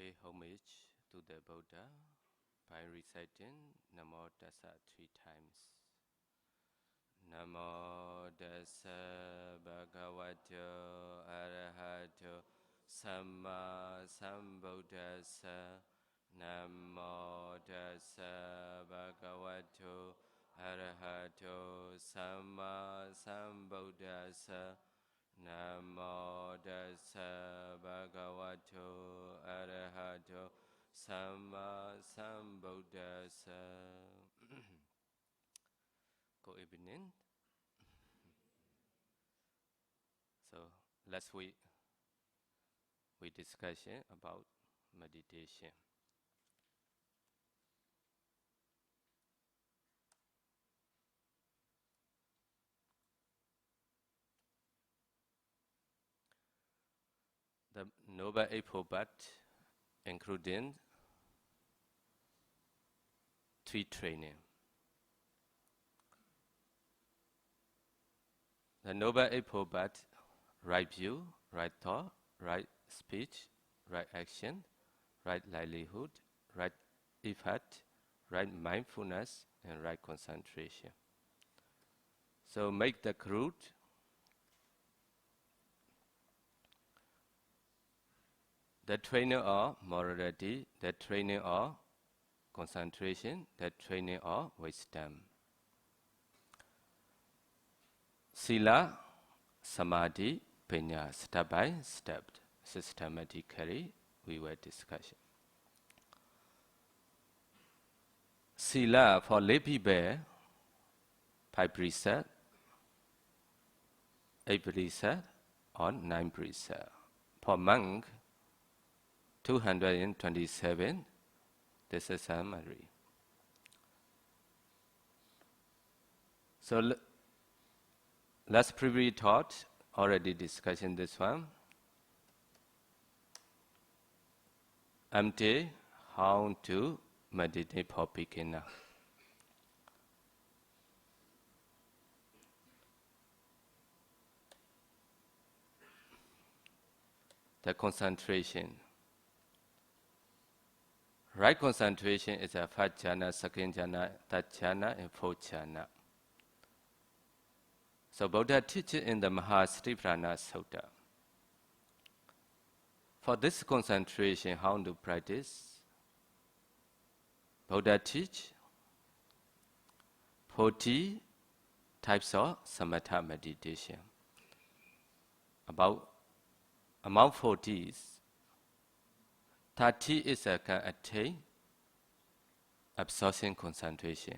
pay homage to the Buddha by reciting Namo Tassa 3 times. Namo Tassa Bhagavato Arahato Samma Sambuddhassa. Namo Tassa Bhagavato Arahato Samma Sambuddhassa. Namo Tassa Bhagavato Arahato Samma Sambuddhassa. Good evening. So we discuss about meditation. The Noble Eightfold Path, including 3 training. The Noble Eightfold Path, right view, right thought, right speech, right action, right livelihood, right effort, right mindfulness, and right concentration. So make the root the training of morality, the training of concentration, the training of wisdom. Sila, Samadhi, Panya, step by step, systematically we will discuss. Sila for lay people, 5 precepts, 8 precepts, or 9 precepts. For monk, 227. This is summary. So last previous thought already discussed in this one. Empty, how to meditate for beginner. The concentration. Right concentration is a 1st jhana, 2nd jhana, 3rd jhana, and 4th jhana. So Buddha teaches in the Mahasatiprana Sutta. For this concentration, how to practice? Buddha teach 40 types of samatha meditation. Among 40s, 30 is a can attain absorption concentration.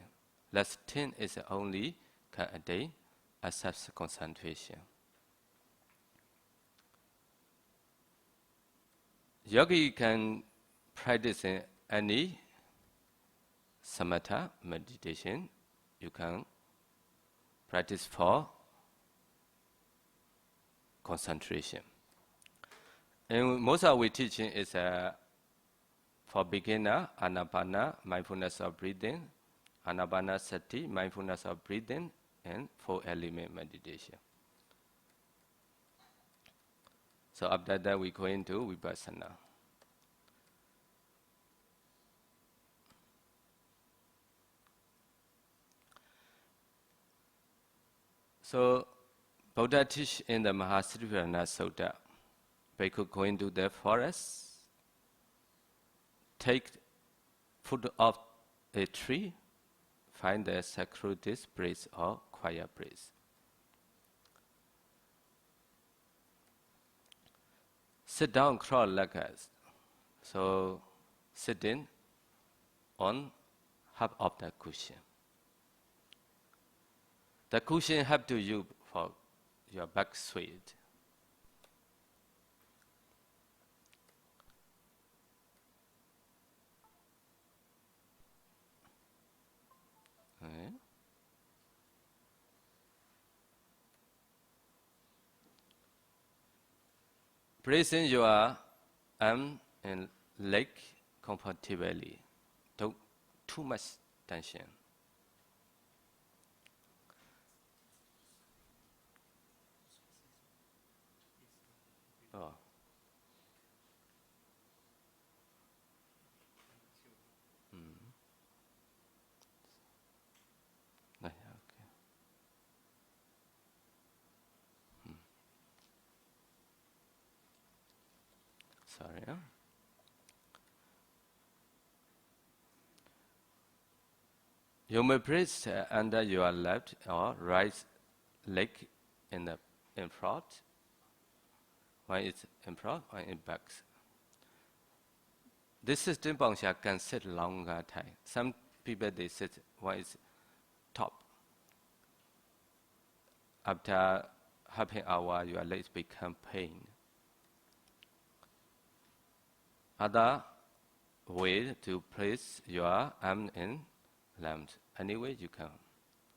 Last 10 is only can attain accept concentration. Yogi can practice any samatha meditation. You can practice for concentration. And most of our teaching is for beginner, Anapana, mindfulness of breathing, Anapanasati, mindfulness of breathing, and 4-element meditation. So after that we go into Vipassana. So Buddha teach in the Mahasatiprana Sutta, Bhikkhu go into the forest, take fruit of a tree, find the sacred place or quiet place. Sit down cross-legged. So sitting on half of the cushion. The cushion help to you for your back straight. Okay. Placing your arm and leg comfortably. Don't too much tension. Oh. Sorry. Huh? You may place under your left or right leg in front. One is in front, one in back. This sitting posture can sit longer time. Some people they sit one is top. After half an hour, your legs become pain. Other way to place your arm in lamp. Any way you can.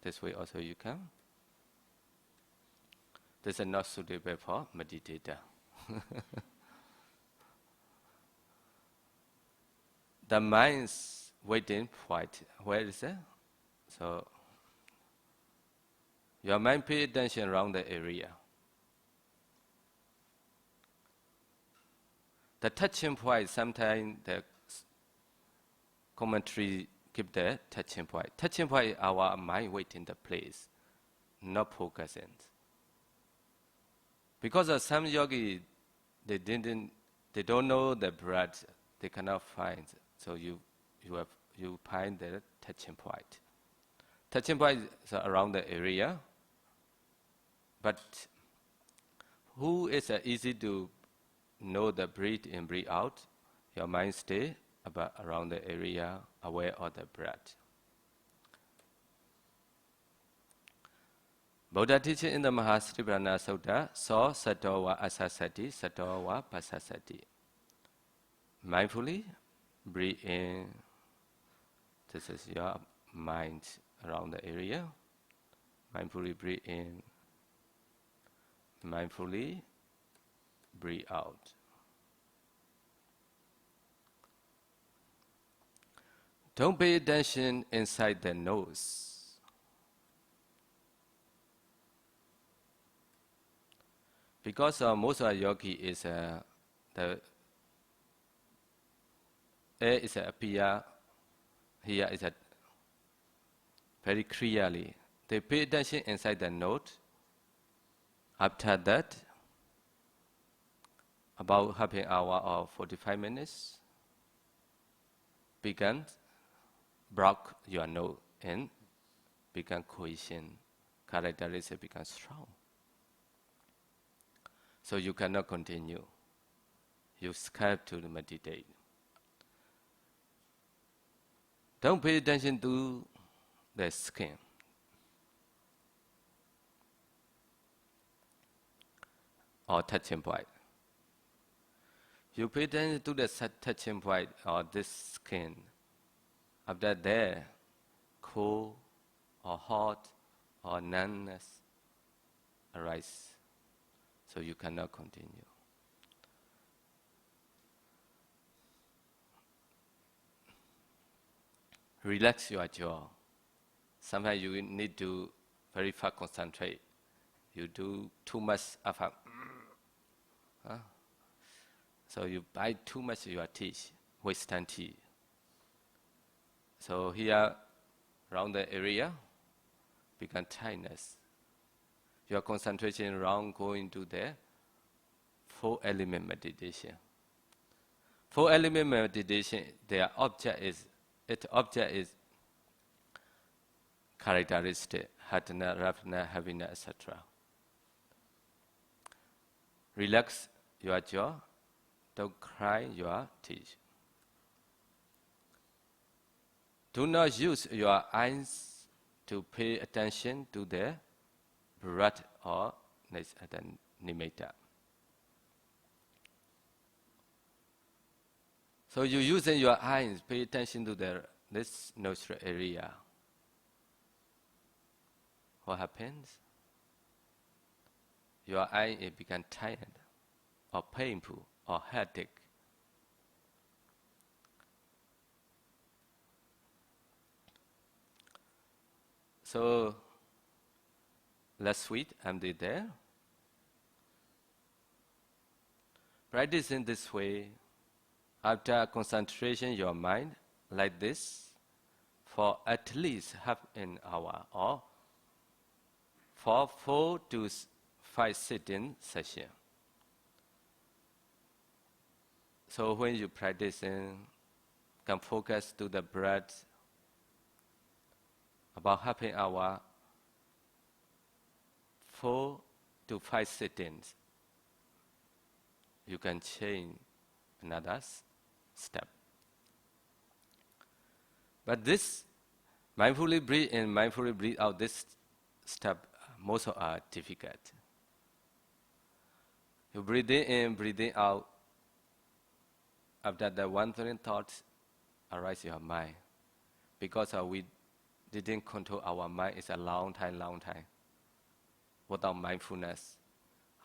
This way also you can. This is not suitable for meditator. The mind's waiting point. Where is it? So your mind pay attention around the area. The touching point, sometimes the commentary give the touching point. Touching point is our mind waiting the place, not focusing. Because of some yogi, they don't know the breath, they cannot find. So you find the touching point. Touching point is around the area, but who is easy to know the breathe in, breathe out? Your mind stay about around the area, aware of the breath. Buddha teaching in the Mahasatiripurana Sutta saw Sattva Asasati, Sattva Pasasati. Mindfully breathe in. This is your mind around the area. Mindfully breathe in. Mindfully breathe out. Don't pay attention inside the nose. Because most of yogi is the air is appear here is very clearly. They pay attention inside the note. After that, about half an hour or 45 minutes, begin block your note and become cohesion, characteristic become strong. So you cannot continue. You skip to meditate. Don't pay attention to the skin. Or touching point. You pay attention to the touching point or this skin. After that, cold or hot or numbness arise. So you cannot continue. Relax your jaw. Sometimes you need to very fast concentrate. You do too much effort. So you bite too much your teeth, wisdom teeth. So here, around the area, become tightness. Your concentration around going to the four element meditation. Four element meditation, their object is characteristic, hatana, ravana, heaviness, etc. Relax your jaw, don't cry your teeth. Do not use your eyes to pay attention to the breath or nimitta. So you using your eyes, pay attention to this nostril area. What happens? Your eye it become tired or painful or headache. So last week I did there. Practice in this way. After concentration your mind like this for at least half an hour or for 4 to 5 sitting session. So when you practicing, can focus to the breath about half an hour, 4 to 5 seconds. You can change another step. But this mindfully breathe in, mindfully breathe out, this step most are difficult. You breathe in, breathing out. After that, wandering thoughts arise in your mind. Because we didn't control our mind, it's a long time. Without mindfulness,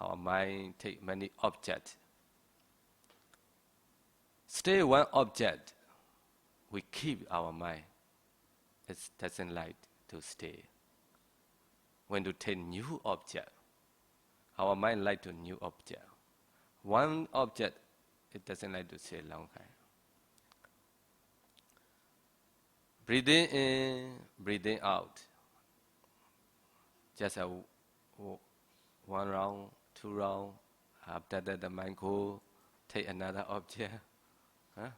our mind take many objects. Stay one object, we keep our mind. It doesn't like to stay. When you take new object, our mind like to new object. One object, it doesn't like to stay a long time. Breathing in, breathing out. Just one round, 2 rounds. After that, the mind go take another object. Huh?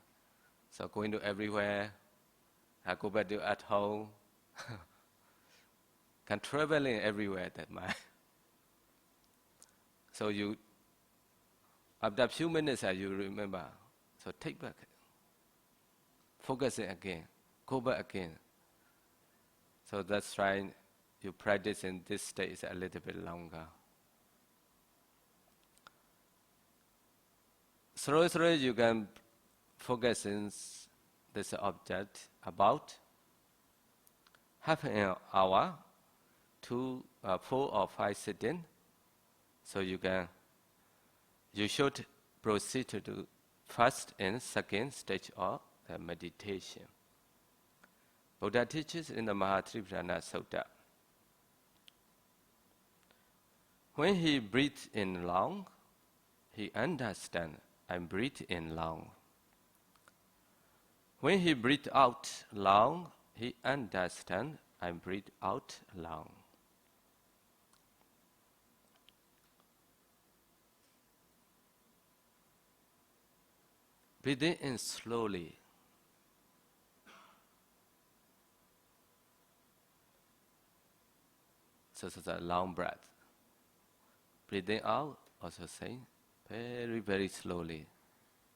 So going to everywhere. I go back to at home. Can traveling everywhere that mind. So you, after a few minutes, you remember. So take back. Focus it again. Go back again. So that's right. You practice in this state a little bit longer. Slowly you can focus in this object about half an hour to 4 or 5 seconds. So you should proceed to do first and second stage of the meditation. Buddha teaches in the Mahatriparana Sutta. When he breathes in long, he understands and breathe in long. When he breathes out long, he understands and breathe out long. Breathing in slowly. So it's a long breath. Breathing out, also saying very, very slowly.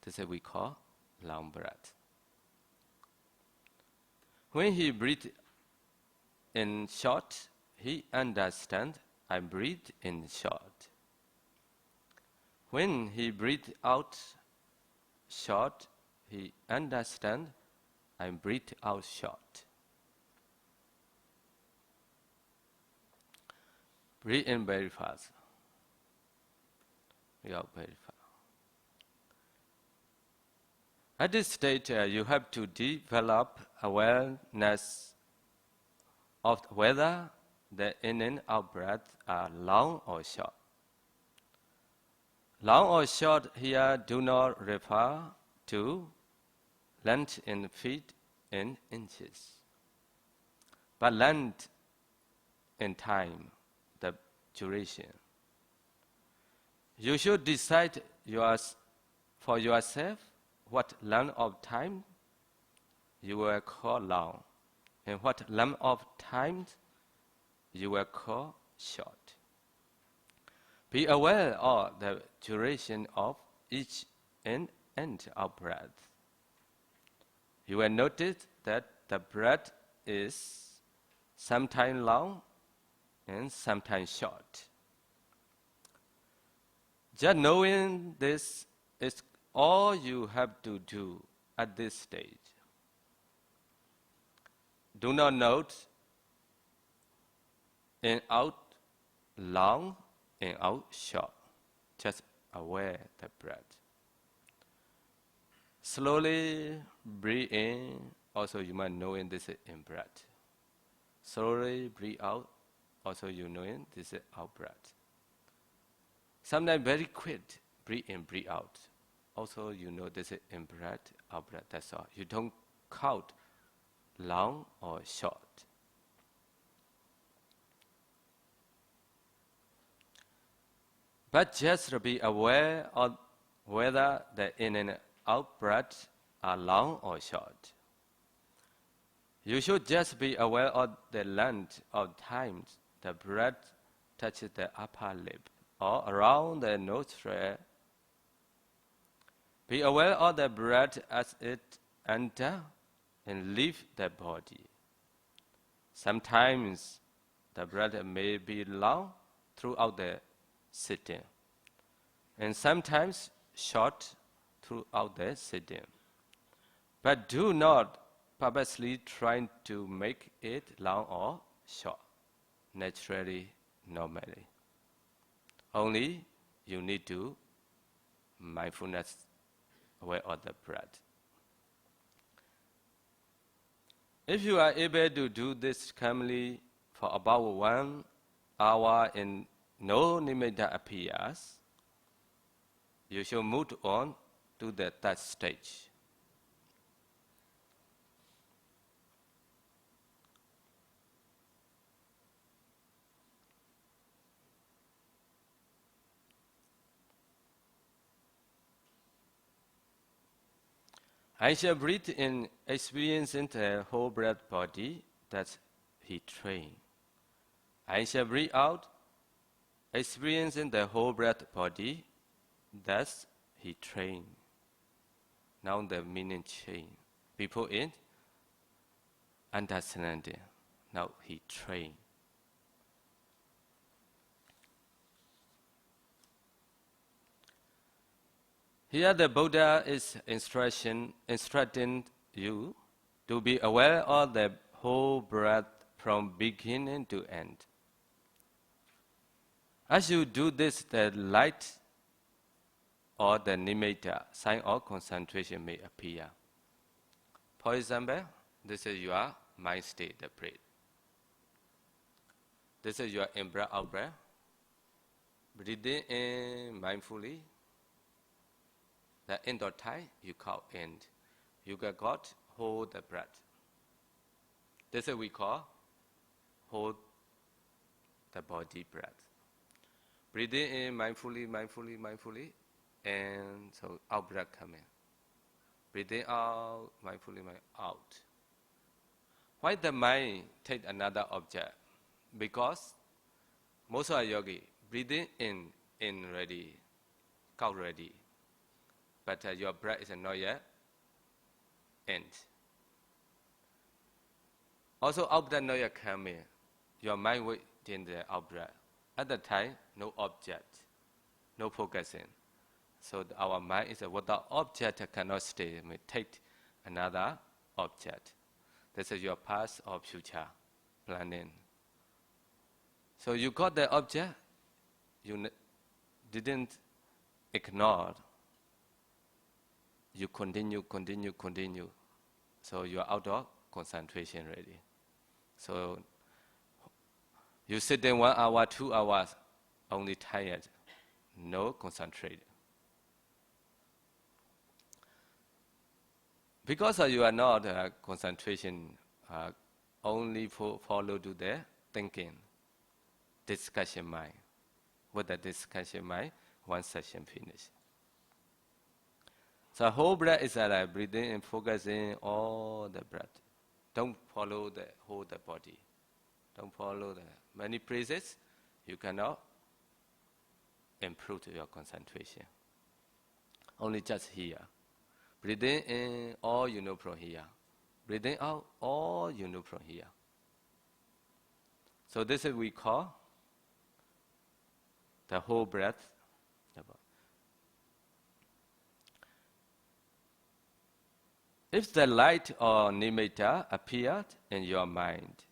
This is what we call long breath. When he breathes in short, he understands and breathes in short. When he breathes out short, he understands and breathes out short. Breathe in very fast. Breathe out very fast. At this stage, you have to develop awareness of whether the in and out breath are long or short. Long or short here do not refer to length in feet and inches, but length in time, the duration. You should decide for yourself what length of time you will call long, and what length of time you will call short. Be aware of the duration of each in and out breath. You will notice that the breath is sometimes long and sometimes short. Just knowing this is all you have to do at this stage. Do not note in out long and out short. Just aware the breath. Slowly breathe in. Also, you might know this is in breath. Slowly breathe out. Also, you know this is out breath. Sometimes very quick, breathe in, breathe out. Also, you know this is in breath, out breath. That's all. You don't count long or short. But just be aware of whether the in and out breath are long or short. You should just be aware of the length of time the breath touches the upper lip or around the nostril. Be aware of the breath as it enters and leaves the body. Sometimes the breath may be long throughout the sitting, and sometimes short throughout the sitting. But do not purposely try to make it long or short, naturally, normally. Only you need to mindfulness aware of the breath. If you are able to do this calmly for about 1 hour and no nimitta appears, you should move on to the third stage. I shall breathe in, experiencing the whole breath body that he trained. I shall breathe out, experiencing the whole breath body that he trained. Now the meaning change. Before it, understanding. Now he trained. Here the Buddha is instructing you to be aware of the whole breath from beginning to end. As you do this, the light or the nimitta, sign of concentration may appear. For example, this is your mind state, the breath. This is your in-breath, out-breath. Breathing in mindfully. The end of time, you call end. You got hold the breath. This is we call hold the body breath. Breathing in mindfully, and so out breath coming. Breathing out, mindfully, out. Why the mind take another object? Because most of our yogi breathing in ready, out ready. But your breath is not yet end. Also, out breath not yet coming. Your mind waiting the out breath. At the time, no object, no focusing. So our mind is without object cannot stay. We take another object. This is your past or future planning. So you got the object, you didn't ignore. You continue. So you are out of concentration already. So you sit there 1 hour, 2 hours, only tired, no concentrate. Because you are not concentration, only follow to the thinking, discussion mind. With the discussion mind, one session finished. So whole breath is like breathing and focusing all the breath. Don't follow the whole the body. Don't follow the many places. You cannot improve your concentration. Only just here. Breathing in, all you know from here. Breathing out, all you know from here. So this is we call the whole breath. If the light or nimitta appeared in your mind,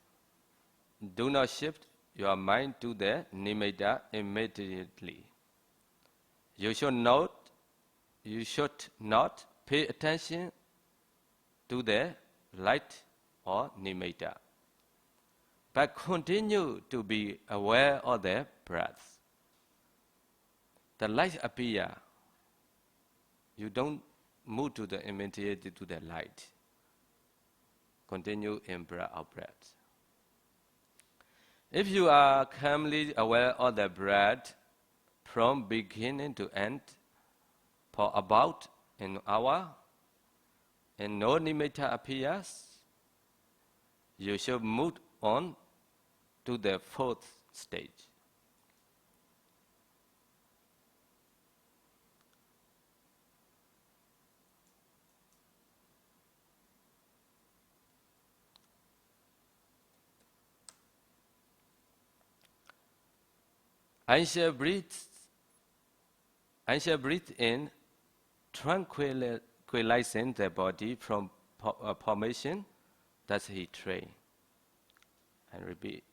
do not shift your mind to the nimitta immediately. You should not pay attention to the light or nimitta, but continue to be aware of the breath. The light appear, you don't move to the immediately to the light. Continue in breath out breath. If you are calmly aware of the breath from beginning to end for about an hour, and no nimitta appears, you should move on to the fourth stage. I shall breathe in, tranquilizing the body from formation, thus he trained. And repeat.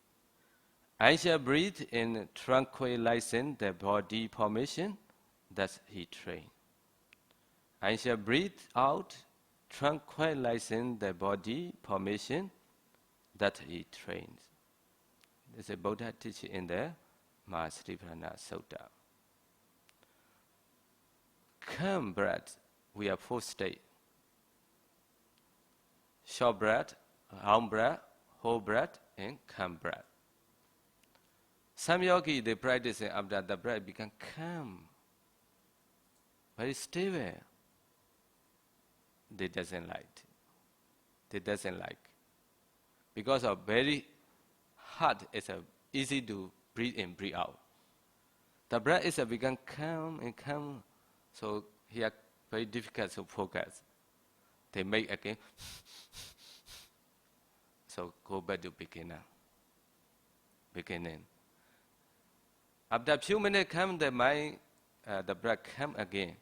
I shall breathe in, tranquilizing the body formation, thus he trained. I shall breathe out, tranquilizing the body formation, that he trains. This is a Buddha teaching in the Mahasatipatthana Sutta. Calm breath, we have four states. Short breath, long breath, whole breath, and calm breath. Some yogi, they practice it after the breath become calm, very stable. They doesn't like. They doesn't like. Because of very hard, it's easy to breathe in, breathe out. The breath is become calm and calm, so here very difficult to focus. They make again, so go back to beginning. After a few minutes, come the mind, the breath come again.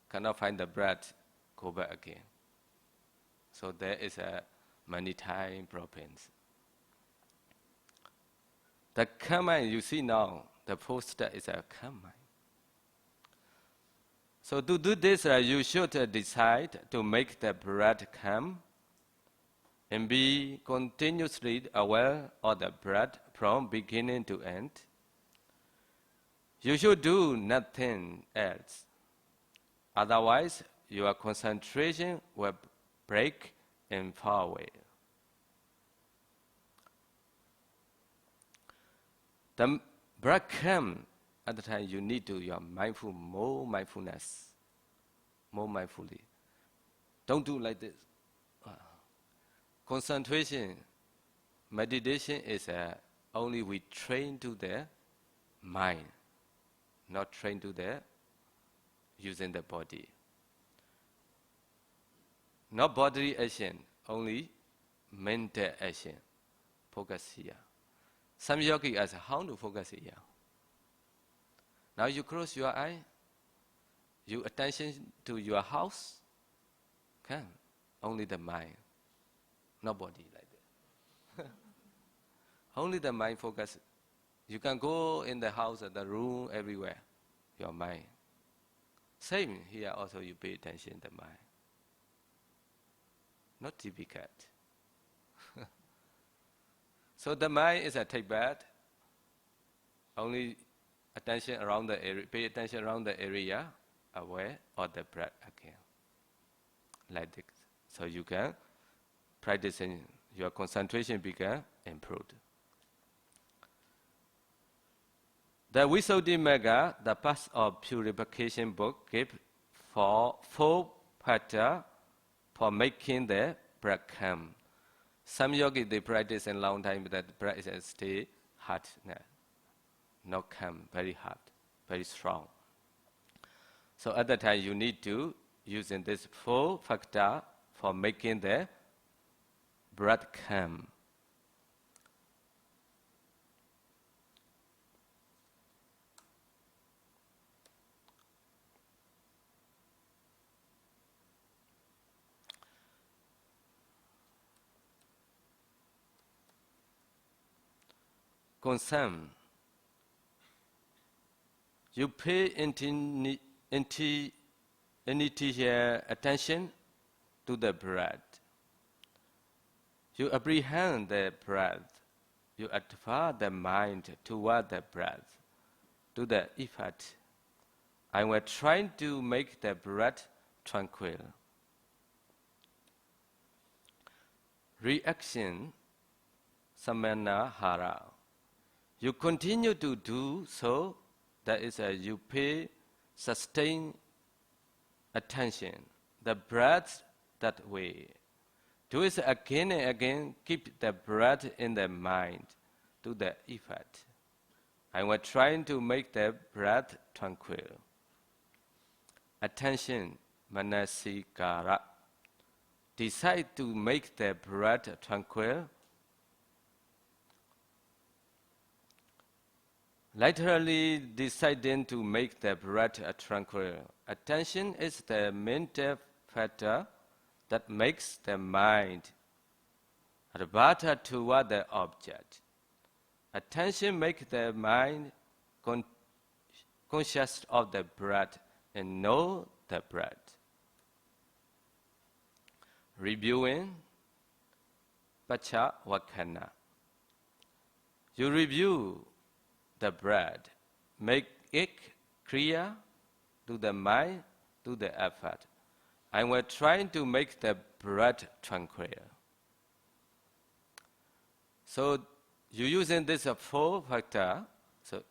Cannot find the breath, go back again. So there is many time problems. The calm mind you see now, the fourth step is a calm mind. So to do this, you should decide to make the breath calm and be continuously aware of the breath from beginning to end. You should do nothing else. Otherwise, your concentration will break and fall away. The breath calm, at the time you need to your more mindfulness, more mindfully. Don't do like this. Concentration, meditation is only we train to the mind, not train to the using the body. Not bodily action, only mental action. Focus here. Some yogi ask how to focus here. Now you close your eye, you attention to your house, can only the mind, not body like that. Only the mind focus. You can go in the house, the room, everywhere, your mind. Same here also you pay attention to the mind. Not difficult. So the mind is a take bath. Only attention around the area, pay attention around the area, aware of the breath again. Like this. So you can practice and your concentration become improved. The Visuddhimagga, the path of purification book, gave four patterns for making the breath calm. Some yogis, they practice in long time, but the breath is stay hard, not calm, very hard, very strong. So at that time, you need to use this four factor for making the breath calm. Concern. You pay attention to the breath. You apprehend the breath. You advance the mind toward the breath, to the effort. I was trying to make the breath tranquil. Reaction, samanahara. You continue to do so, that is, you pay sustain attention, the breath that way. Do it again and again, keep the breath in the mind, to the effect. And we're trying to make the breath tranquil. Attention, manasikara. Decide to make the breath tranquil. Literally deciding to make the breath tranquil. Attention is the mental factor that makes the mind revert toward the object. Attention makes the mind conscious of the breath and know the breath. Reviewing Pacha Vakana. You review the breath, make it clear to the mind, to the effort. And we're trying to make the breath tranquil. So you're using this 4 factor, so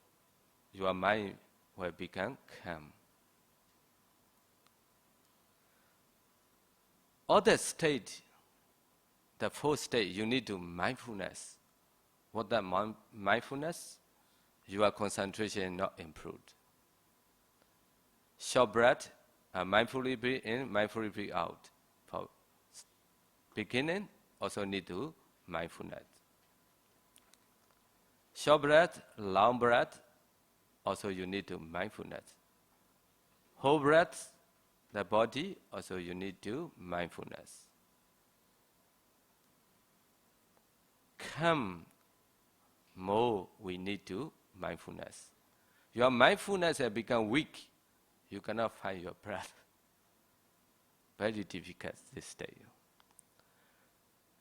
your mind will become calm. Other state, the 4th state, you need to mindfulness. What that mindfulness? Your concentration not improved. Short breath, mindfully breathe in, mindfully breathe out. For beginning, also need to mindfulness. Short breath, long breath, also you need to mindfulness. Whole breath, the body, also you need to mindfulness. Calm, more we need to mindfulness. Your mindfulness has become weak. You cannot find your breath. Very difficult this stage.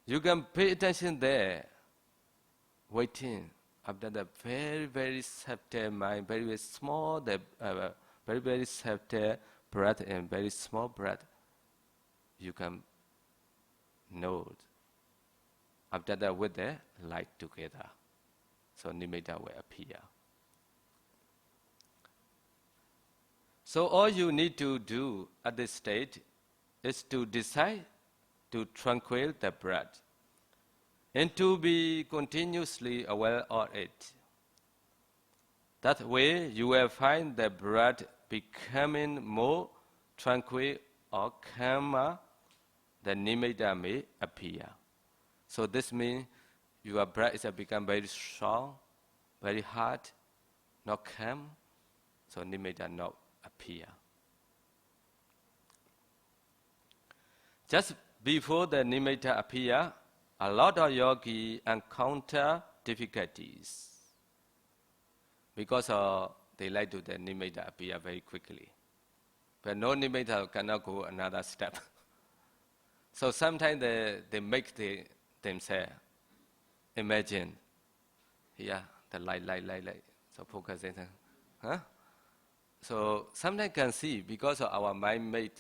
You can pay attention there, waiting. After the very, very subtle mind, very, very small, very, very subtle breath and very small breath, you can know. After that, with the light together, so nimitta will appear. So all you need to do at this stage is to decide to tranquil the breath and to be continuously aware of it. That way you will find the breath becoming more tranquil or calmer, the nimitta may appear. So this means your breath is become very strong, very hard, not calm, so nimitta not appear. Just before the nimitta appear, a lot of yogis encounter difficulties because they like to the nimitta appear very quickly. But no nimitta cannot go another step. So sometimes they make themselves imagine, yeah, the light. So focusing, huh? So sometimes can see because of our mind made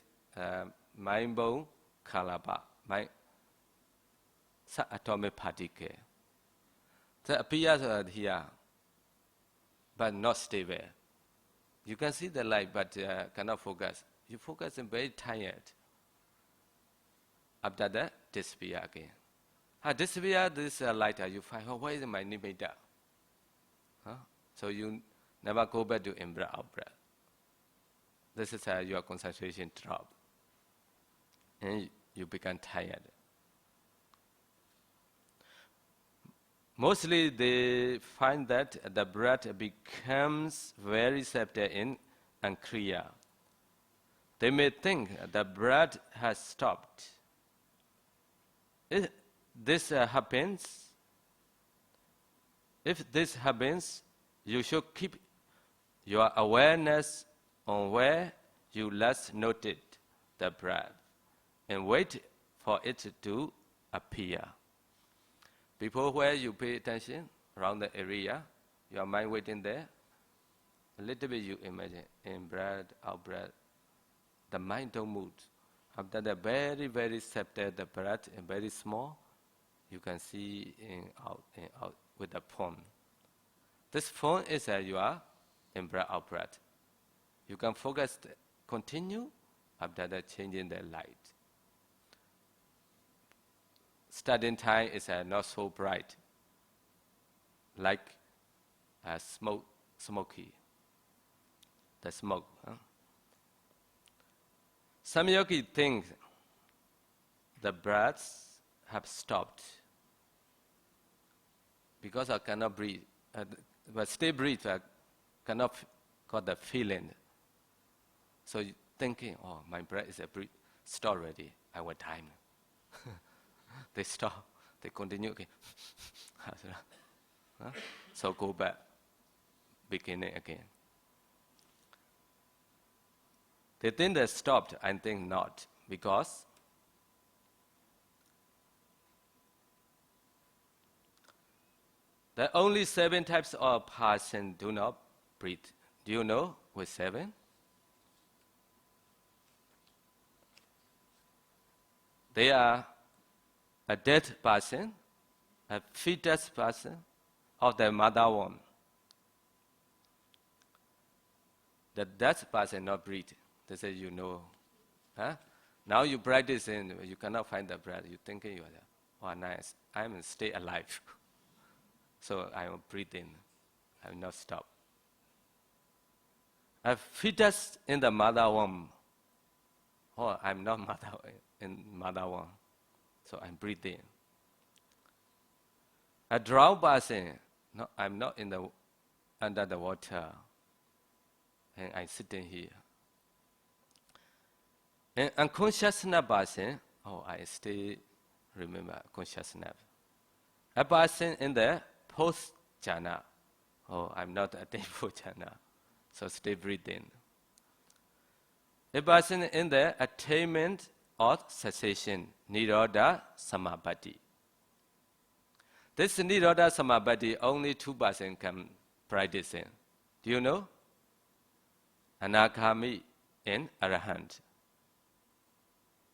mind bone kalapa, mind atomic particle. That appears here, but not stable. You can see the light, but cannot focus. You focus and very tired. After that, disappear again. Disappear this light, you find, oh, where is my nimitta? Huh? So you never go back to in-breath, out-breath. This is your concentration drop. And you become tired. Mostly they find that the breath becomes very subtle and clear. They may think the breath has stopped. If this happens, you should keep your awareness on where you last noted the breath and wait for it to appear. Before where you pay attention, around the area, your mind waiting there, a little bit you imagine, in breath, out breath, the mind don't move. After the very, very subtle, the breath and very small, you can see in out with the form. This form is your in breath, out breath. You can focus, continue, after that changing the light. Starting time is not so bright, like smoky, the smoke. Some yogi think the breaths have stopped because I cannot breathe, but still breathe, I cannot got the feeling. So thinking, oh, my breath is stopped already, I will time. They stop, they continue again. So go back, beginning again. They think they stopped, I think not, because there are only 7 types of person do not breathe. Do you know with 7? They are a dead person, a fetus person, or the mother womb. The dead person not breathe. They say, you know. Huh? Now you practice and you cannot find the breath. You thinking you are, oh nice, I am stay alive. So I will breathe in. I will not stop. A fetus in the mother womb. Oh, I'm not in mother womb. So I'm breathing. A drowned person, no, I'm not under the water. And I'm sitting here. An unconsciousness person, oh, I still remember consciousness. A person in the post-jhana, oh, I'm not attainable jhana, so stay breathing. A person in the attainment or cessation, nirodha samapatti. This nirodha samapatti, only 2 persons can practice in. Do you know? Anagami and Arahant.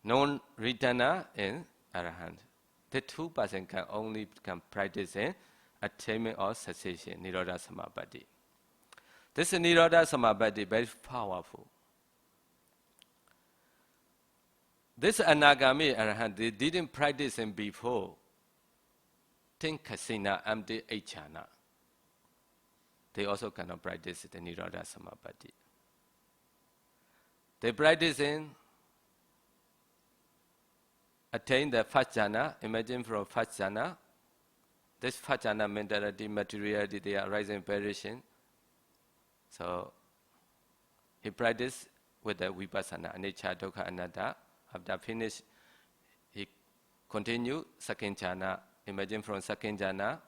Non-returner and Arahant. The 2 persons can practice in attainment or cessation, nirodha samapatti. This nirodha samapatti very powerful. This anagami arahant, they didn't practice in before. Think kasina, empty jhana. They also cannot practice the nirodha samapatti. They practice in attain the first jhana. Imagine from first jhana. This first jhana mentality, materiality, they are rising perishing. So he practiced with the vipassana, anicca, dukkha, anatta. After finish, he continue second jhana. Imagine from second jhana,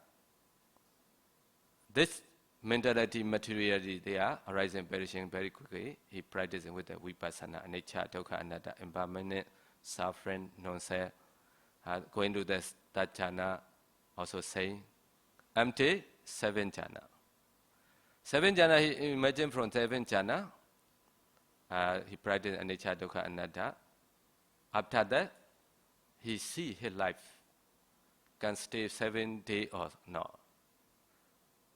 this mentality, materiality, they are arising, perishing very quickly. He practicing with the vipassana, anicca, dukkha, anatta, impermanent, suffering, non-self. Going to the third jhana, also saying, empty, 7 jhana. 7 jhana, he imagine from 7 jhana, he practiced anicca, dukkha, anatta. After that, he see his life can stay 7 days or not.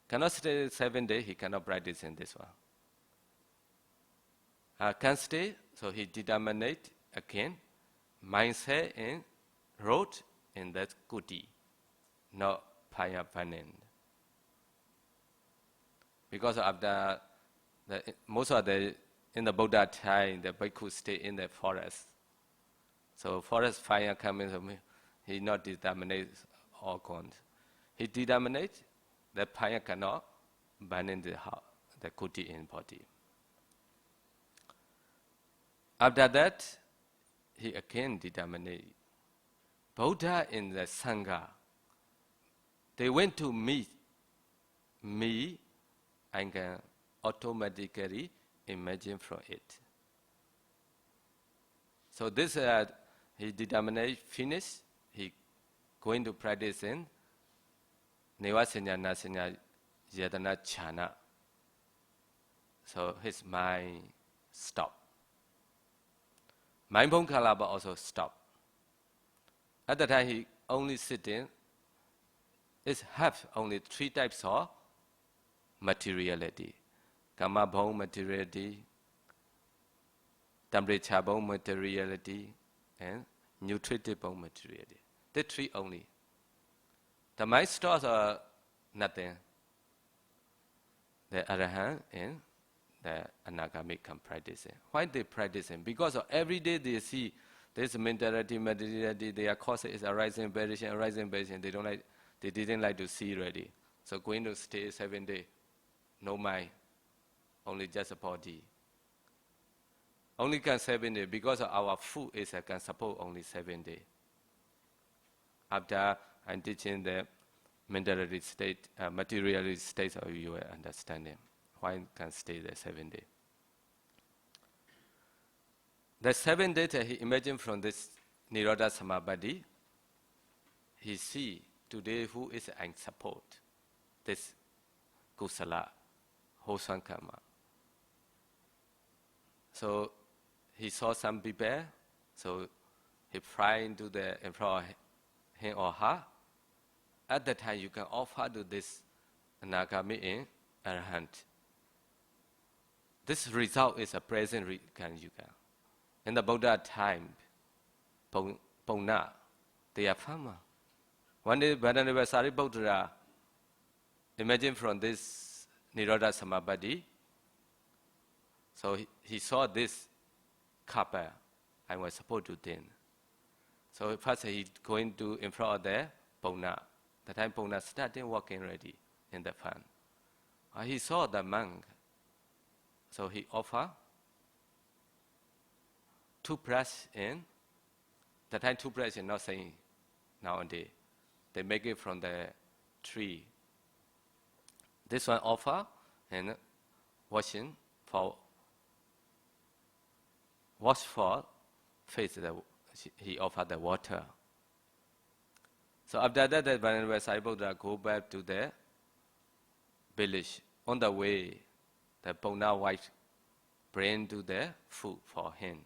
Cannot stay 7 days, he cannot practice in this one. Can stay, so he determinate again, mindset and road in that kuti, not paya panin. Because after most of in the Buddha time, the bhikkhu stay in the forest. So forest fire coming, he not determinate all gone. He determinate the fire cannot burn in the kuti in body. After that, he again determinate. Buddha in the Sangha, they went to meet me, I can automatically imagine from it. So this he determined finish, he going to practice in Nivasanya Nasanya Yadana Chana. So his mind stopped. Mindful Kalaba also stopped. At the time he only sitting, it have only 3 types of materiality. Kama bhong materiality, temperature bone materiality, and nutritive bone materiality. The three only. The mind stores are nothing. The Arahant and the Anagami can practice it. Why they practice it? Because every day they see this mentality, materiality, their cause is arising, perishing, arising, perishing. They didn't like to see already. So going to stay 7 days, no mind, only just a body. Only can 7 days because our food can support only 7 days. After I'm teaching the mentality state, materiality state, so you will understand it. Why can stay there 7 days? The 7 days that he imagined from this Nirodha Samabadi, he see today who is in support this kusala, wholesome karma. So he saw some people, so he fly into in front of him or her. At that time, you can offer to this Anagami in Arahant. This result is a present yuga. In the Buddha time, Pona, they are farmer. One day, Bhadanava Sariputta, imagine from this Nirodha Samabadi, so he saw this couple I was supposed to then. So first he going to in front of the Pona. The time Pona started walking ready in the fan. He saw the monk. So he offered toothbrush in. The time toothbrush is not saying nowadays. They make it from the tree. This one offer and washing for wash for face. He offered the water. So after that, the Venerable Sariputta go back to the village. On the way, the Pona wife bring to the food for him.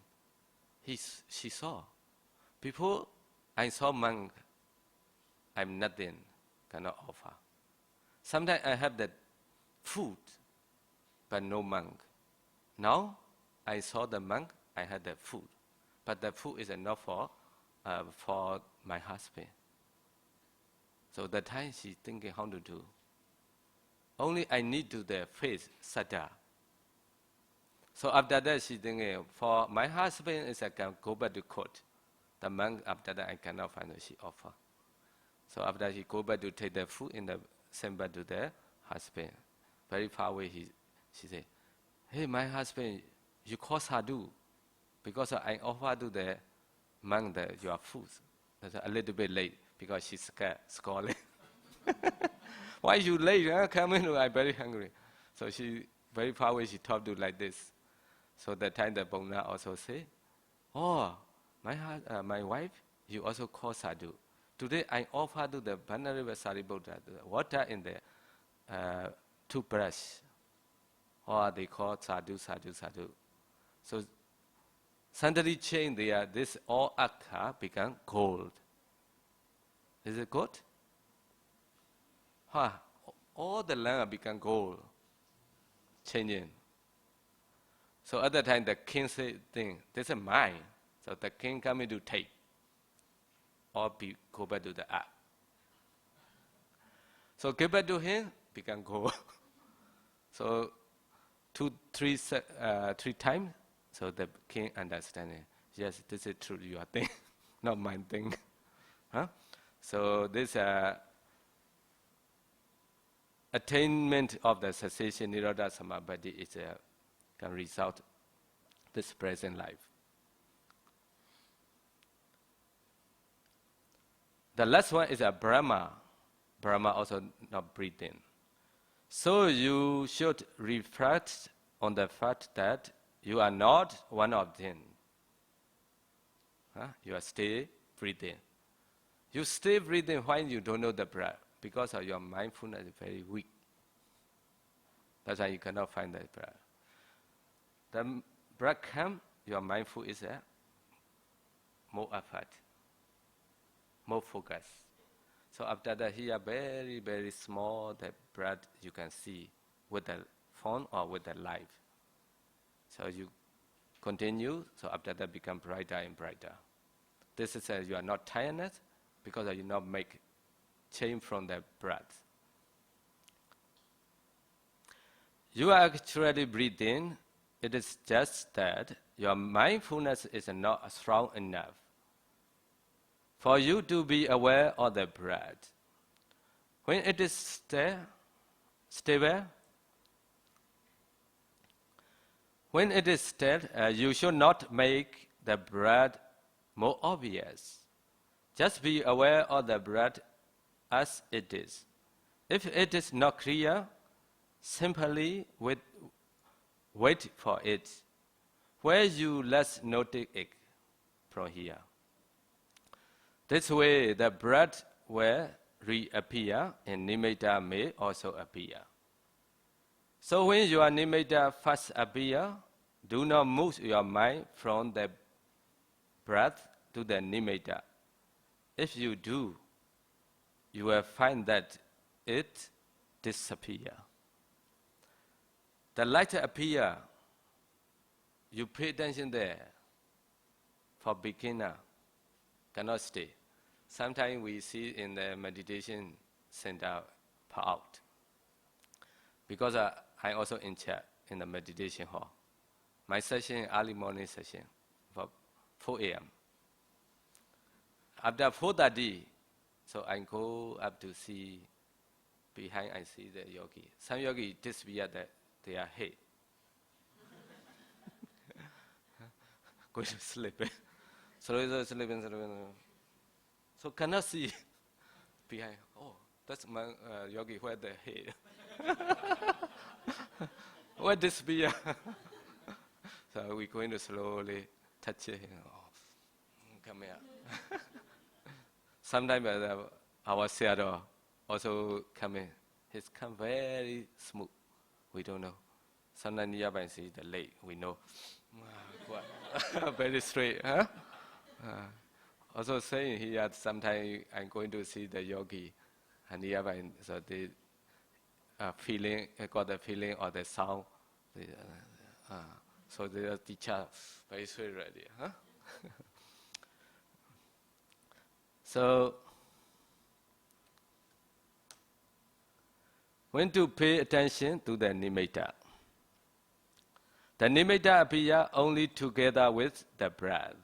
She saw. Before I saw monk, I'm nothing, cannot offer. Sometimes I have the food, but no monk. Now I saw the monk, I had the food, but the food is enough for my husband. So that time she thinking how to do. Only I need to the face saddha. So after that she thinking for my husband is I can go back to court. The monk after that I cannot find she offer. So after he go back to take the food in the send back to the husband. Very far away she say, hey my husband, you call sadhu because I offer to the monk your food. That's a little bit late because she's scared, scolding. Why you late? Huh? Come in, I'm very hungry. So she very far away. She talked to like this. So that time the Pona also say, oh, my wife, you also call sadhu. Today I offer to the Venerable Sariputta the water in the toothbrush. Or they call sadhu, sadhu, sadhu. So suddenly change this all akha become gold. Is it good? All the land become gold. Changing. So at that time the king said, this is mine. So the king coming to take. Or go back to the earth. So give back to him, become gold. So three times. So the king understanding. Yes, this is true, your thing, not mine thing. Huh? So this attainment of the cessation Nirodha Samabadi is can result this present life. The last one is a Brahma. Brahma also not breathing. So you should reflect on the fact that you are not one of them. You are still breathing. You stay breathing when you don't know the breath because of your mindfulness is very weak. That's why you cannot find the breath. The breath comes, your mindful is more effort, more focus. So after that, here very, very small the breath you can see with the phone or with the light. So you continue, so after that become brighter and brighter. This is you are not tiredness because you not make change from the breath. You are actually breathing. It is just that your mindfulness is not strong enough for you to be aware of the breath. When it is stable, when it is still, you should not make the breath more obvious. Just be aware of the breath as it is. If it is not clear, simply wait for it, where you less notice it from here. This way, the breath will reappear and nimitta may also appear. So when your nimitta first appear, do not move your mind from the breath to the nimitta. If you do, you will find that it disappears. The light appear, you pay attention there. For beginner, cannot stay. Sometimes we see in the meditation center per out. Because I also in charge in the meditation hall. My session, early morning session, for 4 a.m. After 4:30, so I go up to see, behind I see the yogi. Some yogi disappear their head. Go to sleep. Sleeping. So cannot see behind. Oh, that's my yogi where the head. Where disappear? So we're going to slowly touch it. Oh, come here. Sometimes our shadow also come in. He's come very smooth. We don't know. Sometimes nearby see the leg. We know. Very straight. Huh? Also saying here, sometimes I'm going to see the yogi, and nearby, so they feeling, got the feeling or the sound. So the teacher very straight ready. Huh? So when to pay attention to the nimitta. The nimitta appear only together with the breath,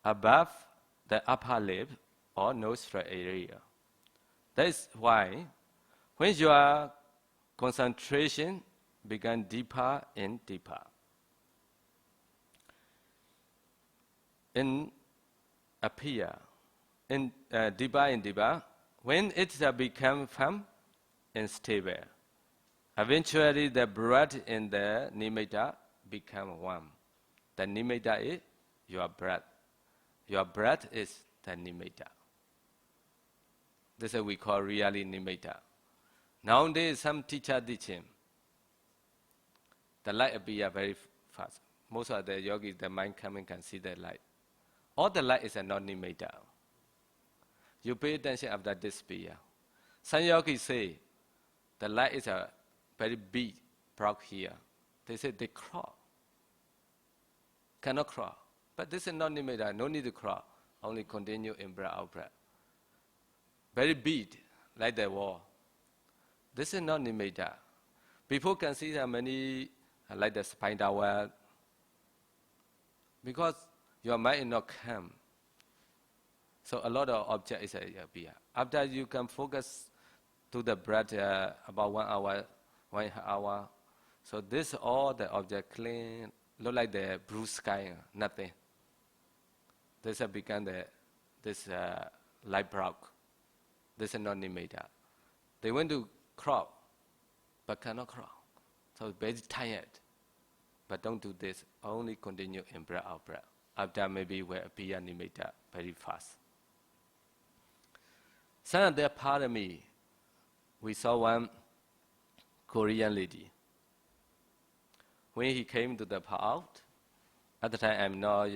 above the upper lip or nostril area. That is why when your concentration becomes deeper and deeper, in appear, in deeper and deeper, when it becomes firm and stable, eventually the breath and the nimitta become one. The nimitta is your breath. Your breath is the nimitta. This is what we call really nimitta. Nowadays, some teacher teaching. The light appear very fast. Most of the yogis, the mind coming can see the light. All the light is a non-nimitta. You pay attention after this appear. Some yogis say the light is a very big block here. They say they crawl. Cannot crawl. But this is non-nimitta, no need to crawl. Only continue in breath, out breath. Very big, like the wall. This is non-nimitta. People can see how many, like the spider web, because your mind is not calm. So a lot of objects appear. After you can focus to the breath about 1 hour, 1 hour. So this all the object clean, look like the blue sky, nothing. This has become this light block. This is not nimitta. They want to crawl, but cannot crawl. So very tired. But don't do this. Only continue in breath, out breath. After maybe will appear nimitta very fast. Some of their parami, we saw one Korean lady. When he came to the out, at the time I'm not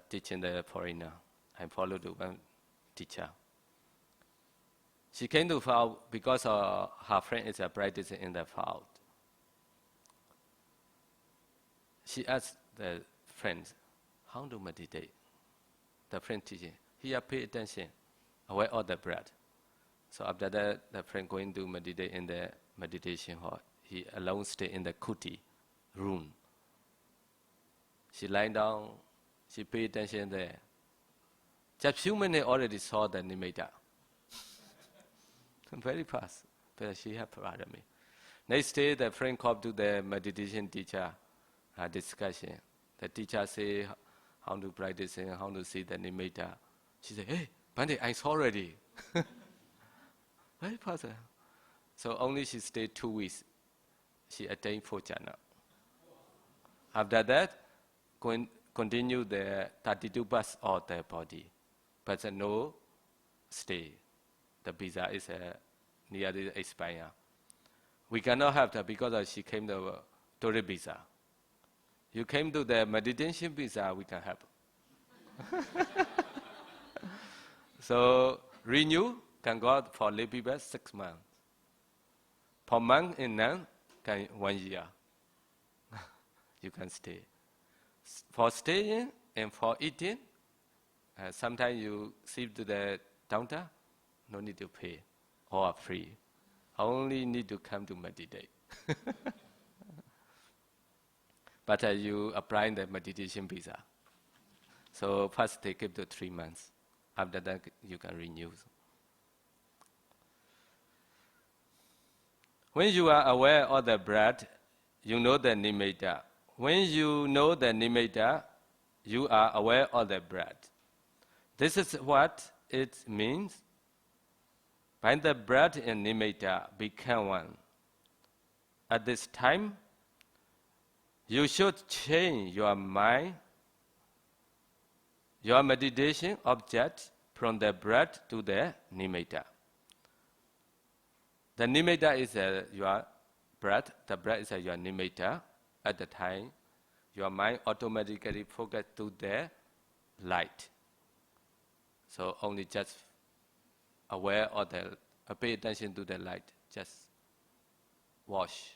teaching the foreigner. I followed one teacher. She came to out because her friend is practicing in the out. she asked the friends, how to meditate? The friend teaching, here pay attention, aware of the breath. So after that, the friend going to meditate in the meditation hall. He alone stay in the kuti room. She lying down, she pay attention there. Just few minutes already saw the nimitta. Very fast, but she have paradami. Next day, the friend called to the meditation teacher, discussion. The teacher say how to practice and how to see the nimitta. She said, hey, Pandit, I saw already. Very fast. So only she stayed 2 weeks. She attained 4 jhana. After that, continue the 32 parts of the body. But no stay. The visa is nearly expire. We cannot have that because she came to tourist visa. You came to the meditation visa, we can help. So renew can go for lay people 6 months. Per month in nun, can 1 year. You can stay. For staying and for eating, sometimes you see to the counter, no need to pay, all free. Only need to come to meditate. But you apply the meditation visa. So first they give to 3 months. After that you can renew. When you are aware of the breath, you know the nimitta. When you know the nimitta, you are aware of the breath. This is what it means. When the breath and nimitta become one, at this time, you should change your mind, your meditation object from the breath to the nimitta. The nimitta is your breath, the breath is your nimitta. At the time, your mind automatically focus to the light. So only just aware of the, pay attention to the light, just watch.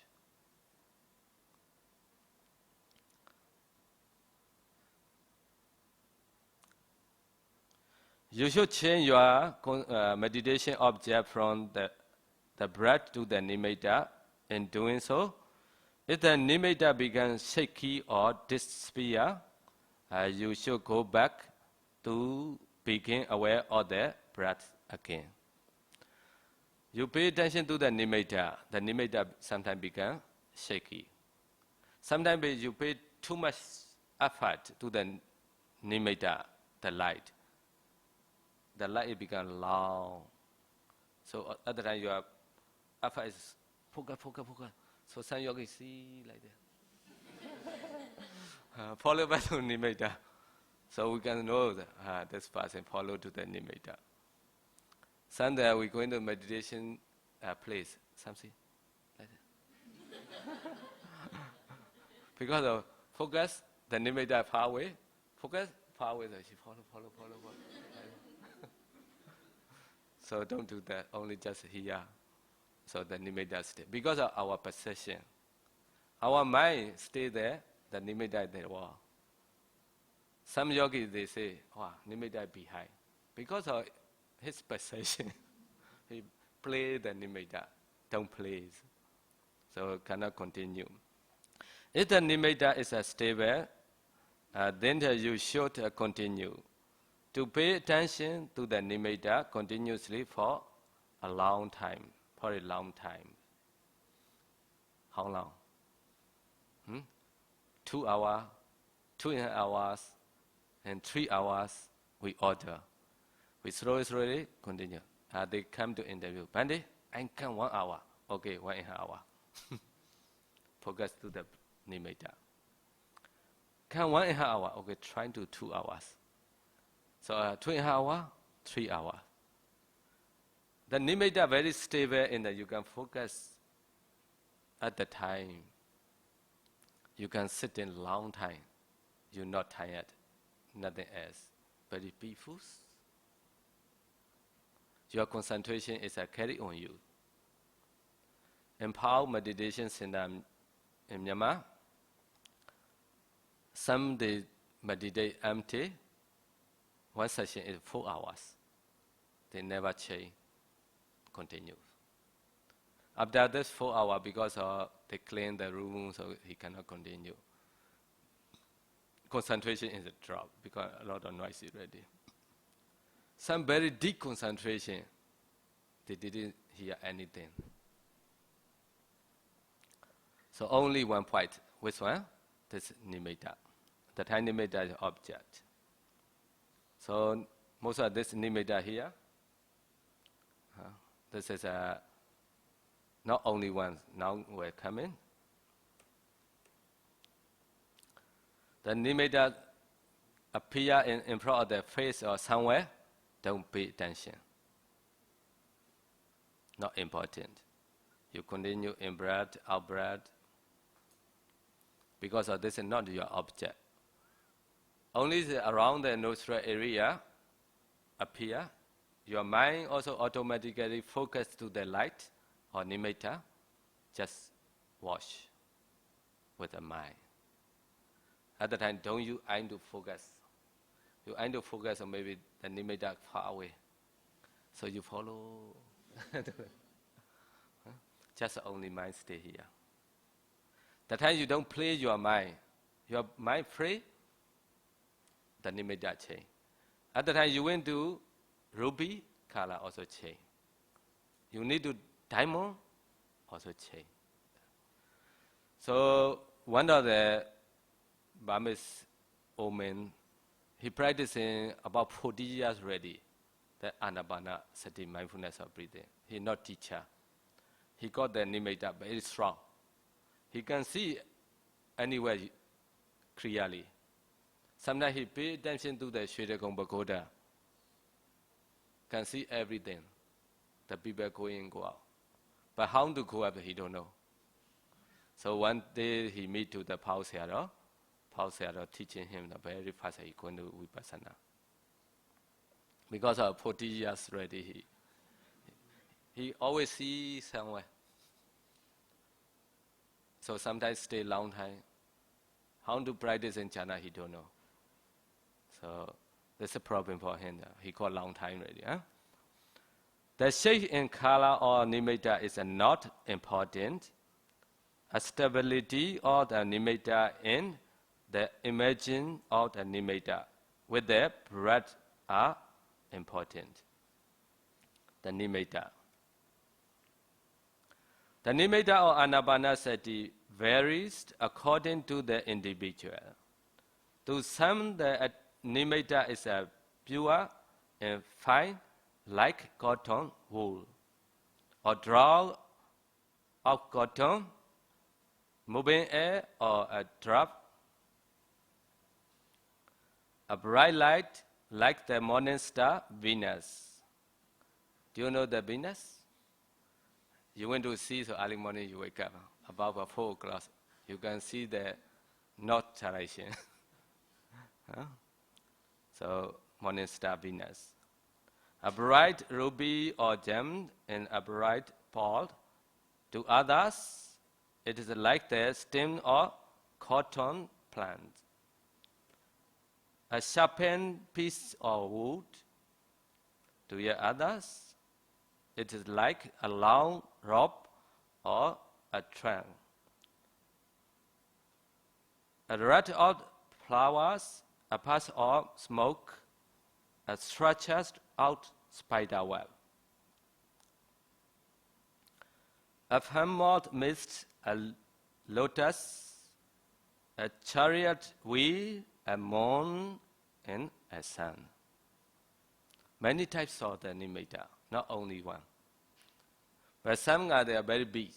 You should change your meditation object from the breath to the nimitta. In doing so, if the nimitta becomes shaky or disappear, you should go back to become aware of the breath again. You pay attention to the nimitta sometimes becomes shaky. Sometimes you pay too much effort to the nimitta, the light. The light becomes long. So at the time your effort is focus. So some yogis see like that. Follow back to nimitta. So we can know that this person follow to the nimitta. Sunday we go into meditation place, something like that. Because of focus, the nimitta far away. Focus, far away, so she follow. So don't do that, only just here. So the nimitta stay. Because of our perception, our mind stay there, the nimitta is there. Wow. Some yogis, they say, wow, nimitta behind. Because of his perception, he play the nimitta, don't play. So cannot continue. If the nimitta is stable, then you should continue to pay attention to the nimitta continuously for a long time. For a long time. How long? 2 hours, 2.5 hours, and 3 hours we order. We slowly continue. They come to interview. Pandit, I come 1 hour. Okay, 1.5 hours. Focus to the nimitta. Come 1.5 hours. Okay, try to 2 hours. So 2.5 hours, 3 hours. The nimitta very stable in that you can focus at the time. You can sit in long time. You're not tired. Nothing else. Very peaceful. Your concentration is carry on you. In Power Meditation Center in Myanmar, Some they meditate empty. One session is 4 hours. They never change, continue. After this 4 hours, because they clean the room, so he cannot continue. Concentration is a drop because a lot of noise already. Some very deep concentration, they didn't hear anything. So only one point. Which one? This nimitta. The time nimitta is object. So most of this nimitta here, this is not only one, now we're coming. The nimitta appear in front of the face or somewhere, don't pay attention. Not important. You continue in breath, out breath, because this is not your object. Only around the nostril area appear. Your mind also automatically focus to the light or nimitta. Just watch with the mind. At the time, don't you aim to focus. You aim to focus on maybe the nimitta far away. So you follow. Just only mind stay here. The time you don't play your mind free, the nimitta change. At the time you went to ruby, color also change. You need to diamond, also change. So one of the Burmese old men, he practicing about 40 years already, the Anapana Sati mindfulness of breathing. He not teacher. He got the nimitta very strong. He can see anywhere clearly. Sometimes he pay attention to the Shwetakong Pagoda. Can see everything. The people go in, go out. But how to go up, he don't know. So one day he meet to the Paul Sayadaw. Paul Sayadaw teaching him the very fast he going to Vipassana. Because of 40 years already, he always see somewhere. So sometimes stay long time. How to practice in China, he don't know. So that's a problem for him. He got long time already. Huh? The shape in color or nimitta is not important. A stability of the nimitta in the imaging of the nimitta with the breath are important. The nimitta. The nimitta or anapanasati varies according to the individual. To some, the nimitta is pure and fine, like cotton wool, or draw of cotton, moving air, or a drop. A bright light, like the morning star Venus. Do you know the Venus? You went to see, so early morning you wake up, about 4 o'clock, you can see the north direction. Huh? So, morning star Venus. A bright ruby or gem and a bright pearl. To others, it is like the stem of cotton plant. A sharpened piece of wood. To yet others, it is like a long rope or a trunk. A red of flowers, a patch of smoke, a stretched out spider web. A hammock mist, a lotus, a chariot wheel, a moon, and a sun. Many types of the nimitta, not only one. But some they are very big,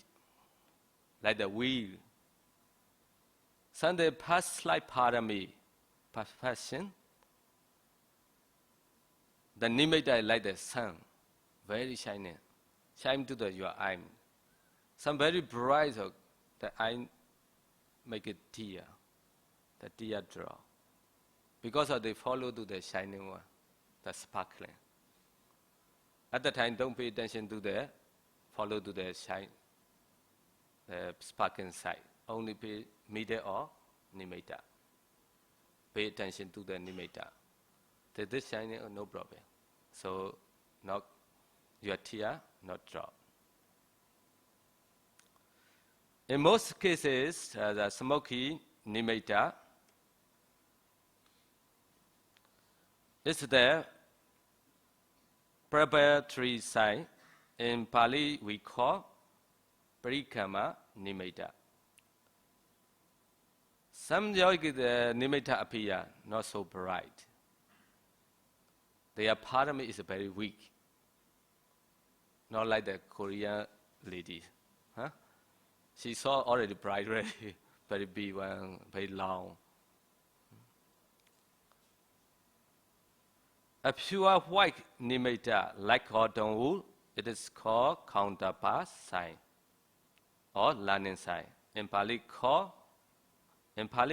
like the wheel. Some they pass like parami, perfection. The nimitta is like the sun, very shining, shine to your eye. Some very bright, so the eye make it tear, the tear draw. Because they follow to the shining one, the sparkling. At the time, don't pay attention to the follow to the shine, the sparkling side. Only pay middle or nimitta. pay attention to the nimitta. This shining, no problem. So now your tear not drop. In most cases, the smoky nimitta is the preparatory sign. In Pali, we call parikama nimitta. Some yogic nimitta appear not so bright. Their parami is very weak. Not like the Korean lady. Huh? She saw already bright, already, very big one, very long. A pure white nimitta, like cotton wool, it is called counterpart sign or learning sign. In Pali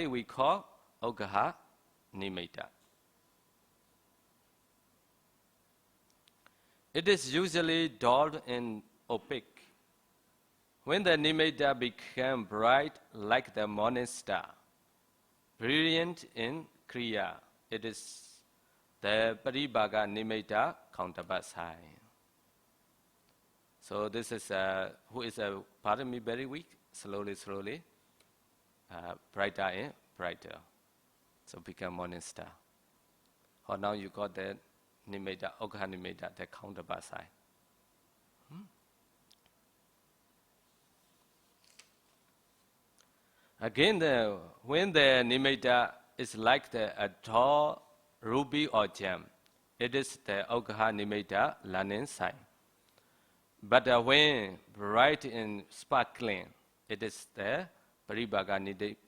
we call Ukkansa nimitta. It is usually dull and opaque. When the nimitta became bright like the morning star, brilliant in Kriya, it is the Paribhaga nimitta counterpart sign. So this is who is a parami very weak, slowly, brighter and brighter. So become morning star. Or now you got the nimitta, Ukkansa nimitta, the counterpart sign. Again, when the nimitta is like a tall ruby or gem, it is the Ukkansa nimitta learning sign. But when bright and sparkling, it is the Paribhaga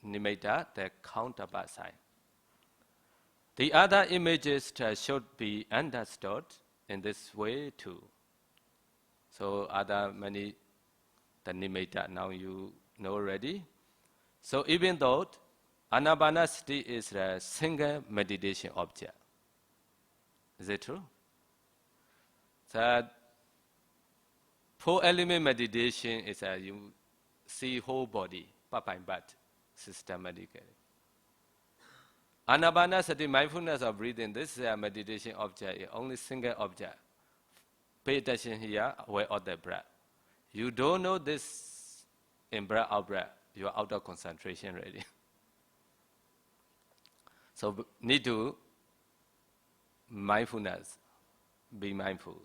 nimitta, the counterpart sign. The other images should be understood in this way too. So other many the nimitta now you know already. So even though Anapanasati is a single meditation object, is it true? So 4-element meditation is you see whole body, but systematically. Anapanasati, mindfulness of breathing, this is a meditation object, only single object. Pay attention here, where all the breath. You don't know this in breath, out breath, you are out of concentration already. So need to mindfulness, be mindful.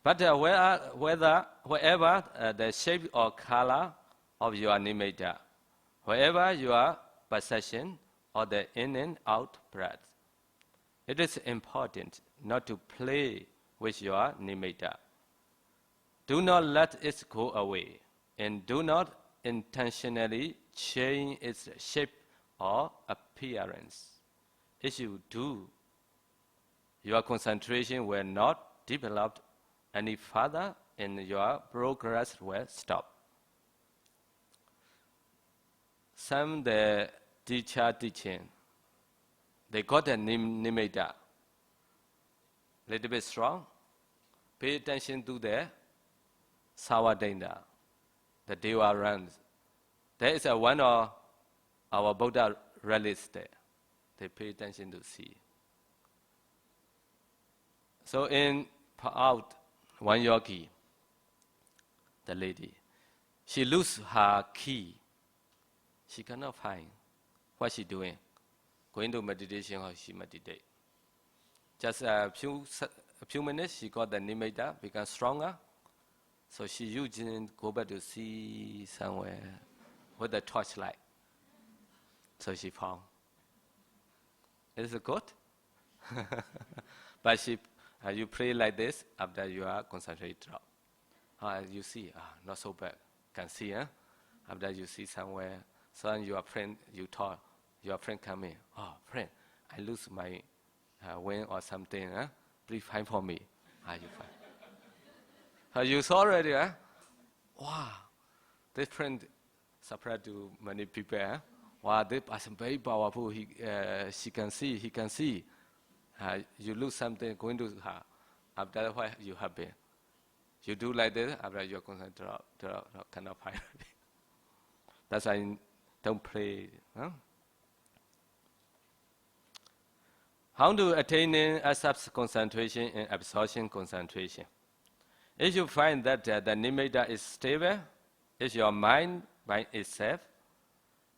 But wherever the shape or color of your nimitta, wherever your perception or the in and out breath, it is important not to play with your nimitta. Do not let it go away, and do not intentionally change its shape or appearance. If you do, your concentration will not develop any further and your progress will stop. Some the teacher teaching, they got a nimitta, little bit strong. Pay attention to the Sawadenda, the Deva runs. There is a one of our Buddha relics there. They pay attention to see. So in out one yogi, the lady, she lose her key. She cannot find what she doing. Going to meditation or she meditate. Just a few minutes, she got the nimitta, become stronger. So she using go back to see somewhere with the torchlight. So she found. Is it good? But you pray like this, after you are concentrated drop. You see, not so bad. Can see, huh? After you see somewhere, so your friend, you talk, your friend come in. Oh, friend, I lose my wing or something, huh? Please find for me. You find. You saw already, huh? Wow, this friend surprised to many people, huh? Wow, this person very powerful. She can see, he can see. You lose something, going to her. After that, why you happy? You do like this, after your concern drop, cannot find. That's why I don't play. Huh? How to attain asap's concentration and absorption concentration? If you find that the nimitta is stable, if your mind by itself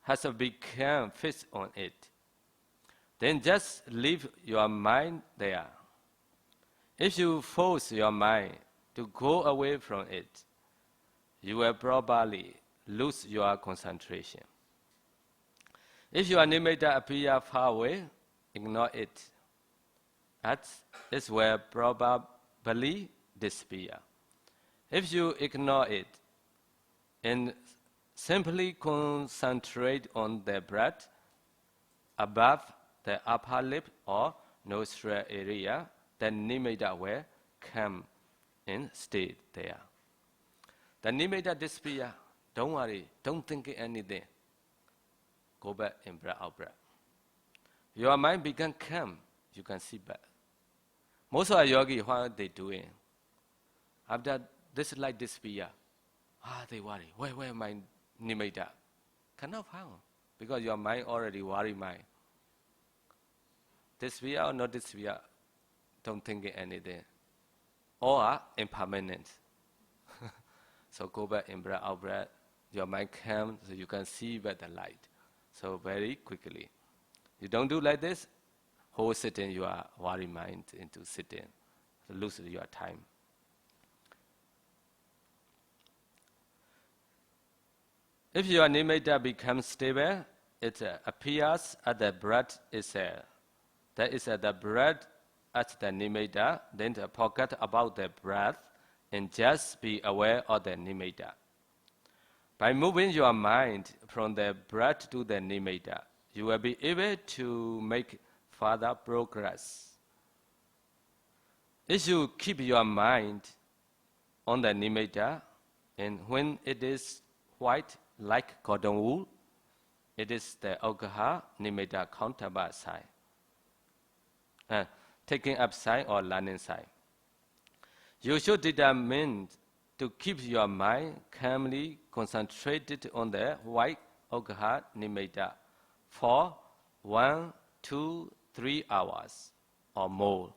has become fixed on it, then just leave your mind there. If you force your mind to go away from it, you will probably lose your concentration. If your nimitta appears far away, ignore it. It will probably disappear. If you ignore it and simply concentrate on the breath above the upper lip or nostril area, then nimitta will come and stay there. The nimitta disappear. Don't worry. Don't think anything. Go back and breath out breath. Your mind become calm. You can see back. Most of our yogi, what are they doing? After this light disappear, they worry. Where my nimitta? Cannot find. Because your mind already worry mind. Disappear or not disappear, don't think anything. Or impermanent. So go back in breath, out breath. Your mind calm so you can see back the light. So very quickly. You don't do like this, whole sitting you are worry mind into sitting. So lose your time. If your nimitta becomes stable, it appears at the breath itself. That is the breath at the nimitta, then forget about the breath and just be aware of the nimitta. By moving your mind from the breath to the nimitta, you will be able to make further progress. If you keep your mind on the nimitta, and when it is white like cotton wool, it is the Ukkansa nimitta counterpart side. Taking up side or learning side. You should determine to keep your mind calmly concentrated on the white Ukkansa nimitta for 1, 2, 3 hours or more.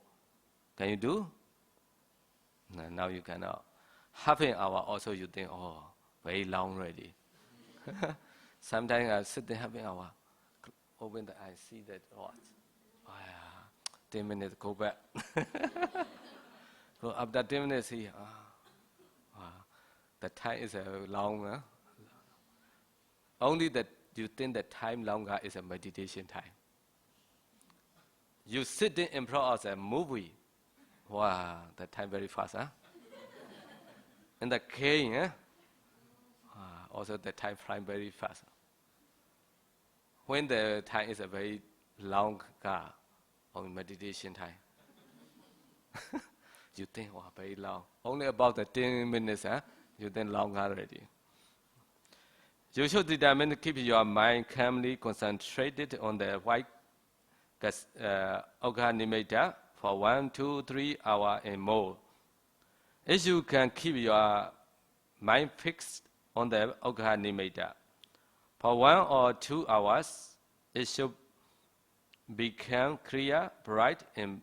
Can you do? No, now you cannot. Half an hour also you think, very long already. Sometimes I sit there half an hour, open the eyes, see that what? 10 minutes, go back. So after 10 minutes, see, the time is long. Huh? Only that you think the time longer is a meditation time. You sit in front of a movie. Wow, the time very fast, huh? And the cane, huh? Also the time flying very fast. When the time is a very long on meditation time, you think, very long. Only about the 10 minutes, huh? You think long already. You should determine to keep your mind calmly concentrated on the white Ukkansa nimitta for 1, 2, 3 hours and more. If you can keep your mind fixed on the Ukkansa nimitta for 1 or 2 hours, it should become clear, bright, and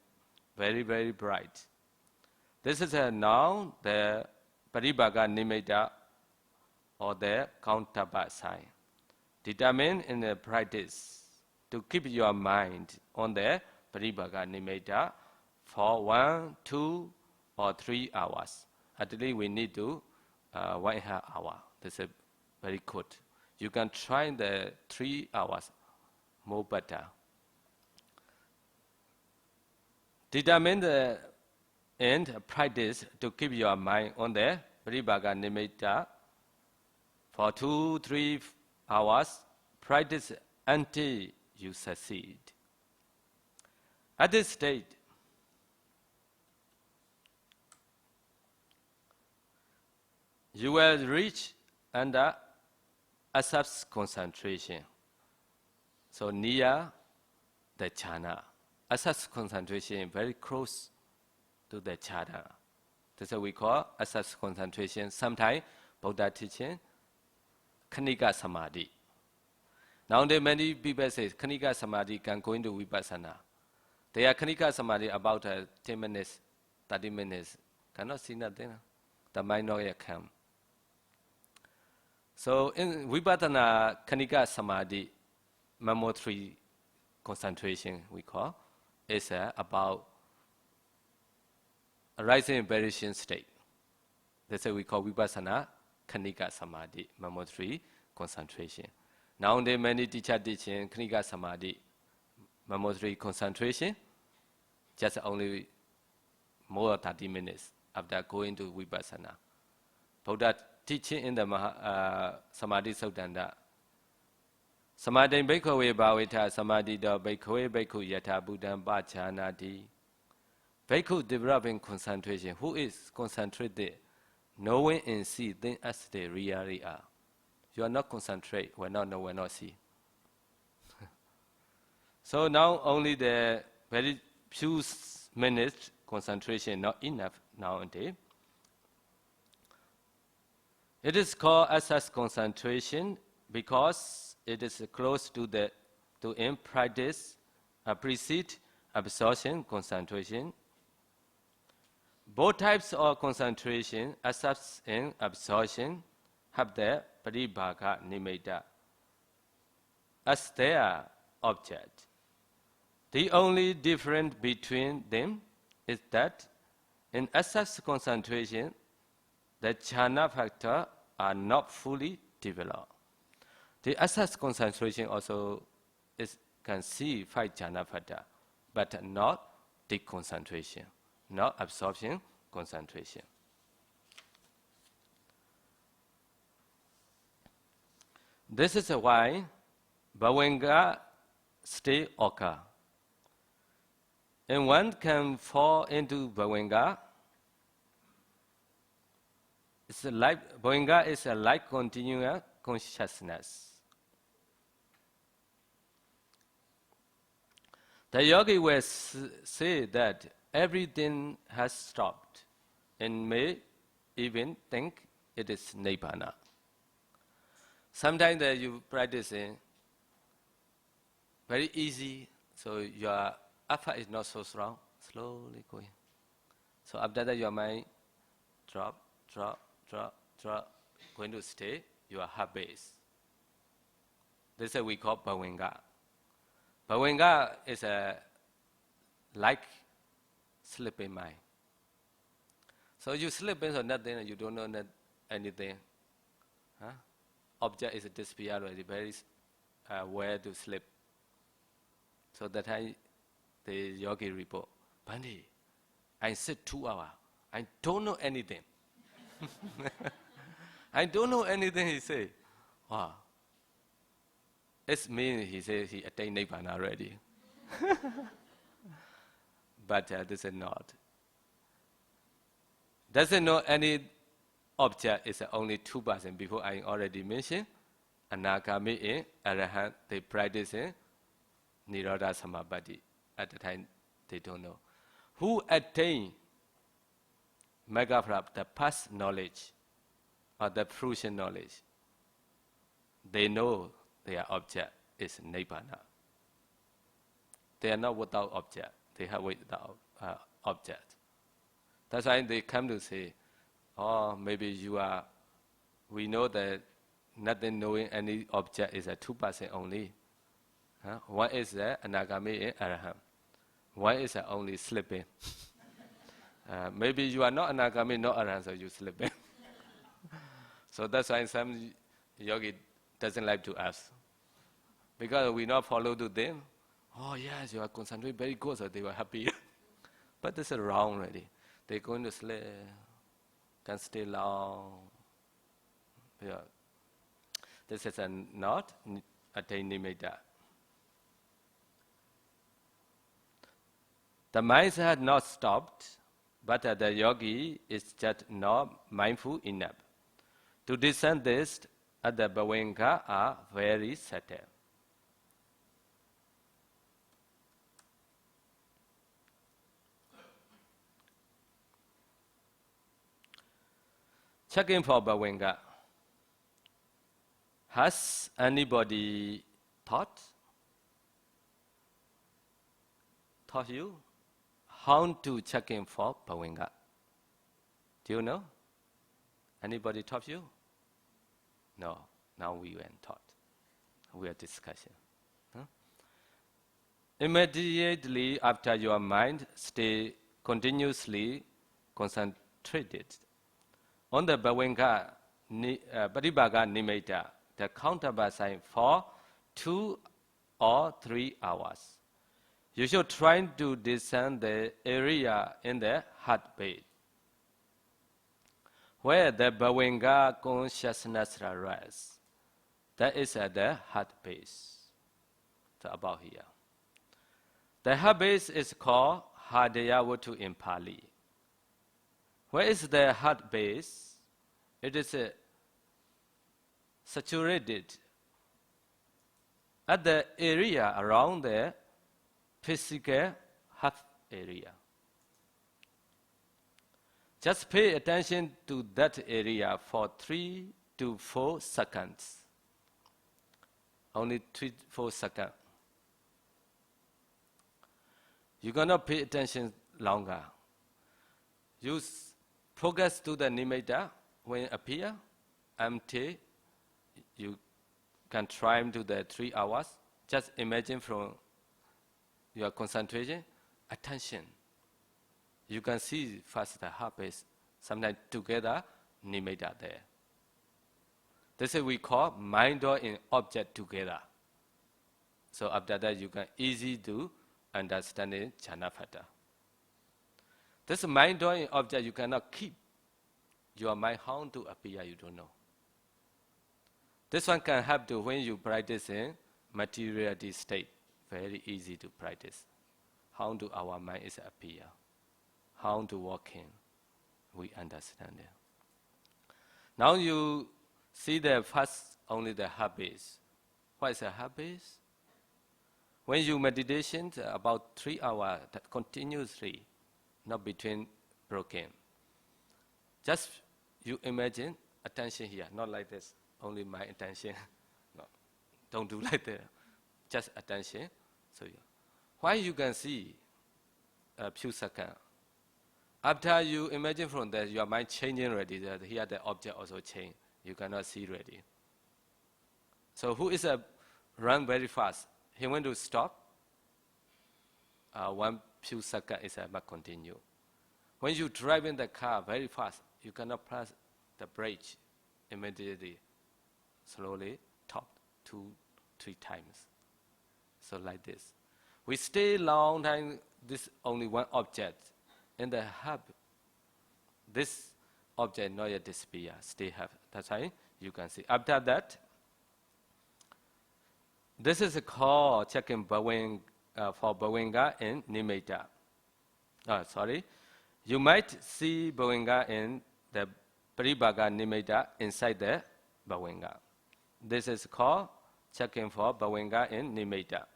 very, very bright. This is now the Paribhaga nimitta or the counterpart sign. Determine in the practice to keep your mind on the Paribhaga nimitta for 1, 2, or 3 hours. At least we need to 1.5 hours. This is very good. You can try the 3 hours, more better. Determine the end practice to keep your mind on the Paribhaga nimitta for 2, 3 hours. Practice until you succeed. At this stage, you will reach under asap's concentration. So near the jhana. Asap's concentration is very close to the jhana. That's what we call asap's concentration. Sometimes Buddha teaching Khanika Samadhi. Nowadays many people say Khanika Samadhi can go into Vipassana. They are Khanika Samadhi about 10 minutes, 30 minutes. Cannot see nothing. The mind not yet come. So in Vipassana Khanika Samadhi, memory concentration we call, is about a rising variation state. That's what we call Vipassana Khanika Samadhi, memory concentration. Nowadays many teachers teaching Khanika Samadhi, memory concentration, just only more than 30 minutes after going to Vipassana. Buddha teaching in the Samadhi Sutta, Samadhi Bhikkhave Bhavita Samadhi do Bhikkhave Bhikkhu Yatha Buddham Bhajanati. Bhikkhu developing concentration. Who is concentrated? Knowing and see things as they really are. You are not concentrate, will not know, will not see. So now only the very few minutes concentration not enough nowadays. It is called access concentration because it is close to the in practice, precede absorption concentration. Both types of concentration, access and absorption, have their paribhaka nimitta as their object. The only difference between them is that in access concentration, the jhana factor are not fully developed. The access concentration also can see 5 jhana factor, but not the concentration, not absorption concentration. This is why bhavanga state occur. And one can fall into bhavanga. Bhavanga is a like continuous consciousness. The yogi will say that everything has stopped and may even think it is nibbana. Sometimes you practice very easy, so your effort is not so strong, slowly going. So after that your mind drop, going to stay, your heart base. This is what we call bhavanga. Bhavanga is a like sleeping mind. So you sleep in, so nothing, you don't know anything. Huh? Object is disappear already, very where to sleep. So that time the yogi report, Bandi, I sit 2 hours, I don't know anything. I don't know anything, he say. Wow. It means he says he attained Nibbana already. But this is not. Doesn't know any object is only 2%. Before I already mentioned, Anagami and Arahant, they practice in Nirodha Samapatti. At the time, they don't know. Who attain Megaprab, the past knowledge, or the fruition knowledge, they know their object is Nibbana. They are not without object. They have without object. That's why they come to say, oh, maybe we know that nothing knowing any object is a 2% only. Huh? One is the Anagami and Arahant. One is only sleeping. Maybe you are not Anagami, not Arahant, so you sleeping. So that's why some yogi doesn't like to ask. Because we not follow to them. Oh yes, you are concentrating very good, so they were happy. But this is wrong already. They're going to sleep, can stay long. Yeah. This is not attain nimitta. The mind had not stopped, but the yogi is just not mindful enough. To discern this, the bhavanga are very subtle. Checking for bhavanga. Has anybody taught you how to check in for Bhavinga? Do you know? Anybody taught you? No. Now we went taught. We are discussing. Huh? Immediately after your mind stay continuously concentrated on the Bhavinga Paribaga Nimitta, the counterpart sign for 2 or 3 hours. You should try to discern the area in the heartbeat where the Bhavinga consciousness rests. That is at the heart base. So about here. The heart base is called Hadayavatu in Pali. Where is the heart base? It is saturated at the area around the physical heart area. Just pay attention to that area for 3 to 4 seconds. Only 3-4 seconds. You're gonna pay attention longer. You focus to the nimitta when it appear until you can try to the 3 hours. Just imagine from your concentration, attention. You can see first the heart base, sometimes together, nimitta there. This is we call mind or in object together. So after that, you can easy to understand in Janapata. This mind or in object you cannot keep. Your mind how to appear, you don't know. This one can help to when you practice in materiality state. Very easy to practice. How do our mind is appear? How to walk in? We understand it. Now you see the first only the heart base. What is a heart base? When you meditation about 3 hours continuously, not between broken. Just you imagine attention here, not like this. Only my attention. No, don't do like that. Just attention. So why you can see a few seconds. After you imagine from that, your mind changing already. That here the object also change. You cannot see already. So who is a run very fast? He want to stop. 1 few seconds is must continue. When you drive in the car very fast, you cannot press the brake immediately. Slowly, top 2-3 times. So like this. We stay long time, this only one object. In the hub, this object not yet disappear, stay have. That's why you can see. After that, this is called checking for Bhavinga in Nimitta. You might see Bhavinga in the Paribaga Nimitta inside the Bhavinga. This is called checking for Bhavinga in Nimitta.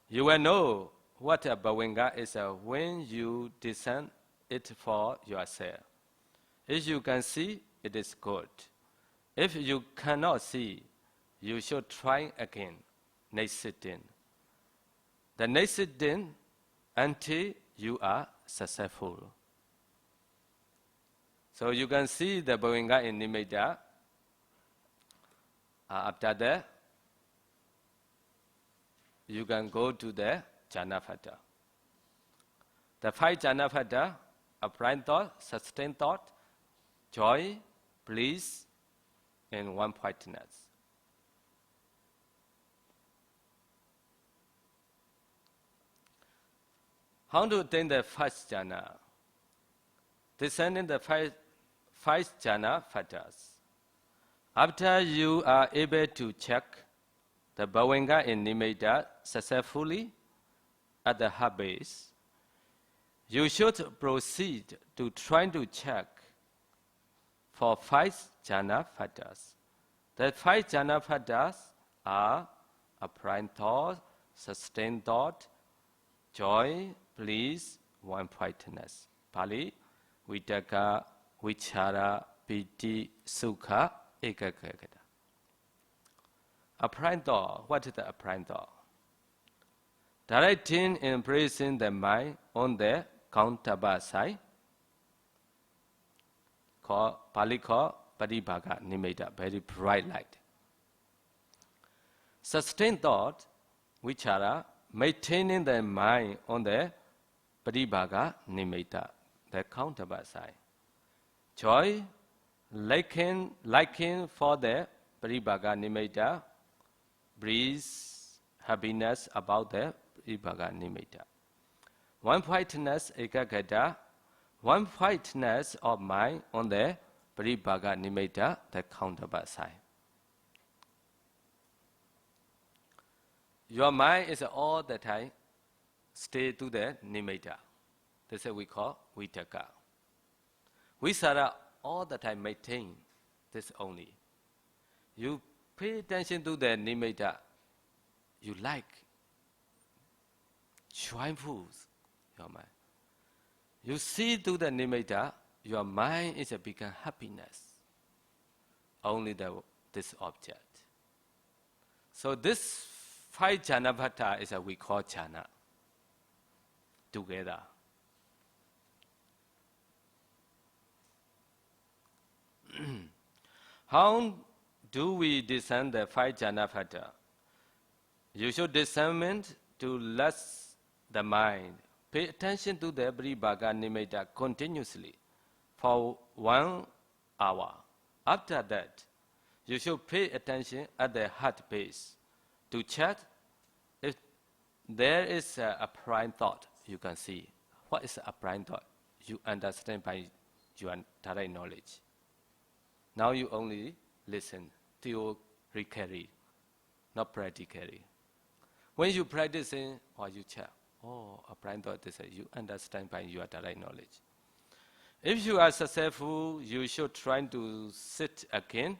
You will know what a Bhavinga is when you discern it for yourself. If you can see, it is good. If you cannot see, you should try again, next sitting. The next sitting until you are successful. So you can see the Bhavinga in Nimitta. After that, you can go to the Janapata. The 5 Janapata, applied thought, sustained thought, joy, bliss, and one-pointedness. How to attain the 1st jhana? Descending the 5 Janapatas. After you are able to check the Bhavinga in Nimitta successfully at the heart base, you should proceed to try to check for 5 Janapatas. The 5 Janapatas are applied thought, sustained thought, joy, bliss, one-pointedness. Pali, Vitaka, Vichara, Piti, Sukha, Ekagata. apparent thought. What is the apparent thought? Directing and embracing the mind on the counterpart side, called Pali called Paribhaga Nimitta, very bright light. Sustained thought, which are maintaining the mind on the Paribhaga Nimitta, the counterpart side. Joy, liking for the Paribhaga Nimitta, breeze, happiness about the Paribhaga Nimitta. One whiteness, ekagata, one whiteness of mind on the Paribhaga Nimitta, the counterpart side. Your mind is all the time stay to the Nimitta. This is what we call Vitaka. Visara all the time maintain this only. You pay attention to the Nimitta, you like, joyful, your mind. You see to the Nimitta, your mind is a become happiness. Only this object. So this 5 jhana bhatta is what we call jhana. Together. How do we discern the 5 jhana bhatta? You should discernment to let the mind pay attention to the Paribhaga Nimitta continuously for 1 hour. After that, you should pay attention at the heart base to check if there is a prime thought. You can see what is a prime thought. You understand by your direct knowledge. Now you only listen, theoretically, not practically. When you practicing or you check, a prime thought is you understand by your direct knowledge. If you are successful, you should try to sit again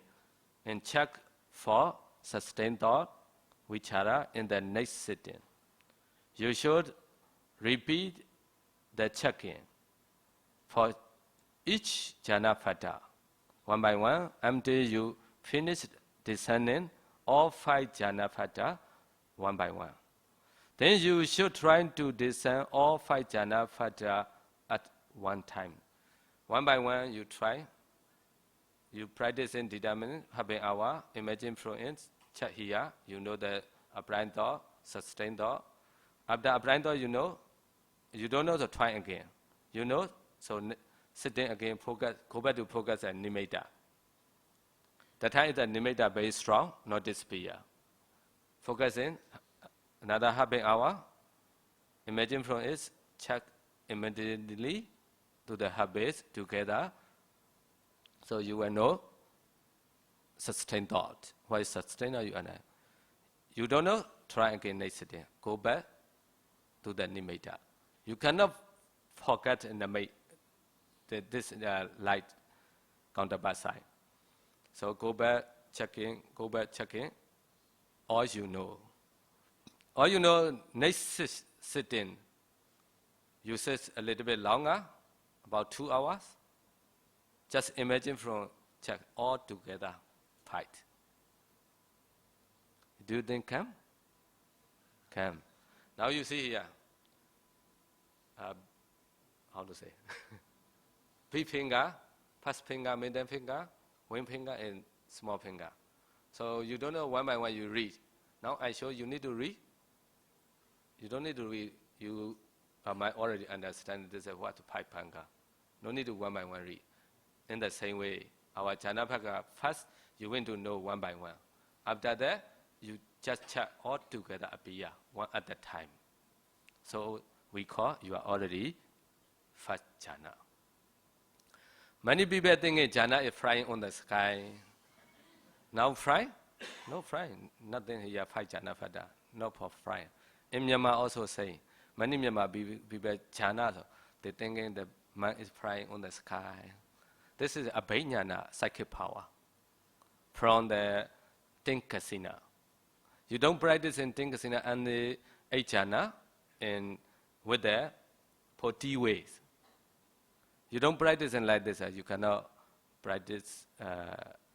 and check for sustained thought, which are in the next sitting. You should repeat the check-in for each jhana bhatta, 1 by 1, until you finish discerning all 5 jhana bhatta 1 by 1. Then you should try to discern all 5 jhana bhatta at one time. 1 by 1 you try. You practice in determining half an hour. Imagine from it, check here. You know the apparent thought, sustained thought. After apparent thought, you know. You don't know, so try again. You know, so sitting again, focus, go back to focus and Nimitta. The time is the Nimitta very strong, not disappear. Focus in, another half an hour. Imagine from it, check immediately to the heart base together. So you will know sustained thought. What is sustained? You don't know? Try again next sitting. Go back to the Nimitta. You cannot forget in this light counterpart side. So go back, checking, all you know. All you know, next sitting, you sit a little bit longer, about 2 hours. Just imagine from check all together, fight. Do you think come? Come. Now you see here, how to say? Big finger, first finger, middle finger, ring finger, and small finger. So you don't know 1 by 1 you read. Now I show you need to read. You don't need to read. You might already understand this is what 5 finger. No need to 1 by 1 read. In the same way, our jhana bhatta first you want to know 1 by 1. After that, you just check all together appear one at a time. So we call you are already first jhana. Many people think jhana is flying on the sky. Now fly? No flying. Nothing here 5 jhana bhatta. Not for flying. In Myanmar also say, many Myanmar people jhana, they thinking the man is flying on the sky. This is abhijnana, psychic power, from the Tinkasina. You don't practice in Tinkasina and the 8 jhana and with the 40 ways. You don't practice in like this, you cannot practice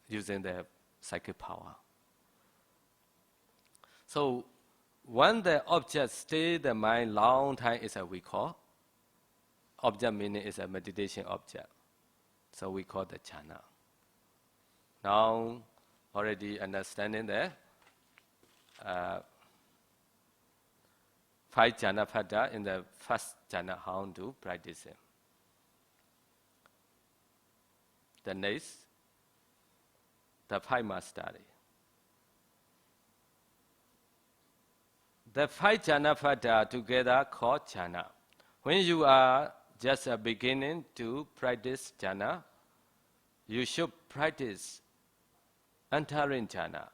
using the psychic power. So when the object stay the mind long time is a we call. Object meaning is a meditation object. So we call the jhana. Now already understanding the 5 jhana pada in the first jhana, how to practice it. The next, the 5 mastery. The 5 jhana pada together called jhana. When you are just beginning to practice jhana, you should practice entering jhana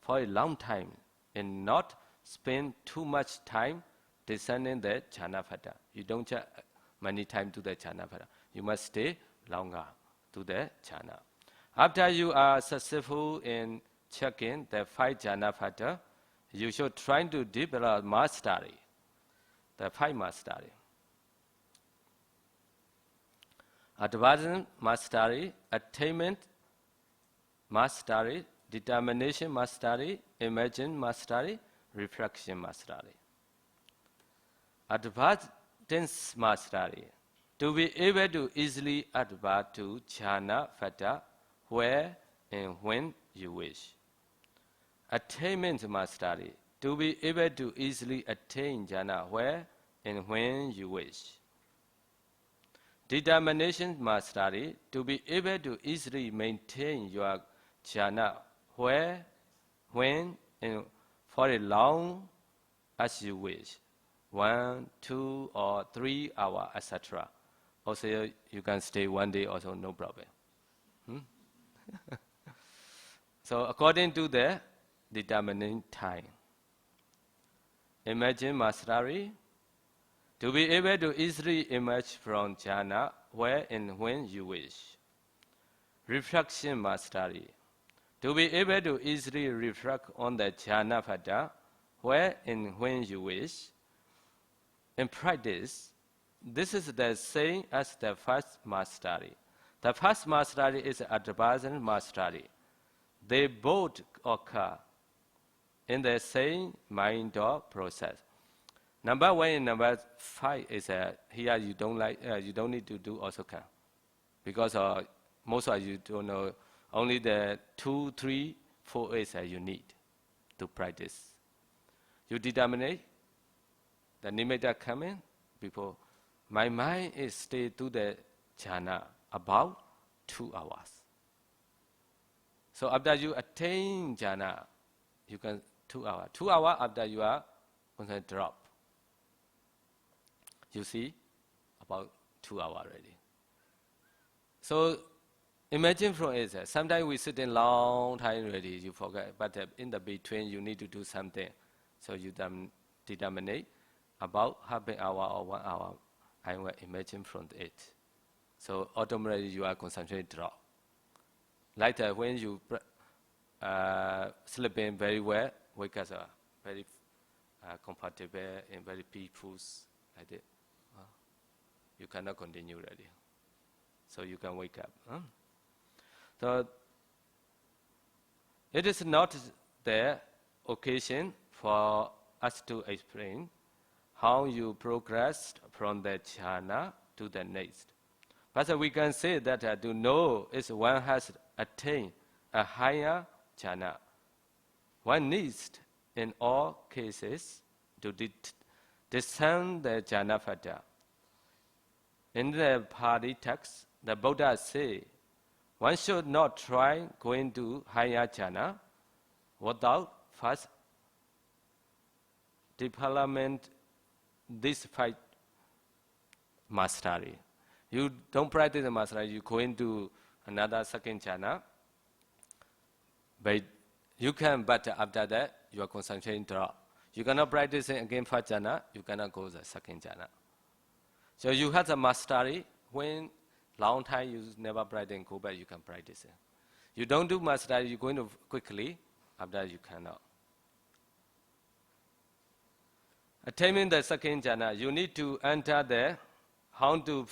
for a long time and not spend too much time descending the jhana pada. You don't just many time to the jhana pada. You must stay longer to the jhana. After you are successful in checking the 5 jhana pada, you should try to develop mastery, the 5 mastery. Advanced mastery, attainment mastery, determination mastery, imagine mastery, reflection mastery. Advanced mastery, to be able to easily advance to jhana pada where and when you wish. Attainment mastery, to be able to easily attain jhana where and when you wish. Determination mastery, to be able to easily maintain your jhana where, when, and for as long as you wish. 1, 2, or 3 hours, etc. Also, you can stay 1 day also, no problem. So, according to the determining time. Imagine mastery, to be able to easily emerge from jhana where and when you wish. Reflection mastery, to be able to easily reflect on the jhana pada where and when you wish. In practice, this is the same as the first mastery. The first mastery is advanced mastery. They both occur in the same mind or process. Number 1 and number 5 is here you don't need to do also can, because most of you don't know. Only the 2, 3, 4 is you need to practice. You determine the nimitta coming before. My mind is stay to the jhana about 2 hours. So after you attain jhana, you can 2 hours. 2 hours after you are going to drop. You see, about 2 hours already. So imagine from it, sometimes we sit in long time already, you forget, but in the between you need to do something. So you determine about half an hour or 1 hour, I will imagine from it. So automatically you are concentrated drop. Like when you sleeping very well, wake up very comfortable and very peaceful, like that. You cannot continue already. So you can wake up. So it is not the occasion for us to explain how you progressed from the jhana to the next. But we can say that to know is one has attained a higher jhana. One needs, in all cases, to discern the jhana pada. In the Pali text, the Buddha say, one should not try going to higher jhana without first development this 5 mastery. You don't practice the mastery, you go into another second jhana, but you can, but after that, you are concentrating drop. You cannot practice again first jhana, you cannot go to the second jhana. So you have the mastery, when long time you never practice and go back, you can practice it. You don't do mastery, you're going to quickly, after that you cannot. Attaining the second jhana, you need to enter the how to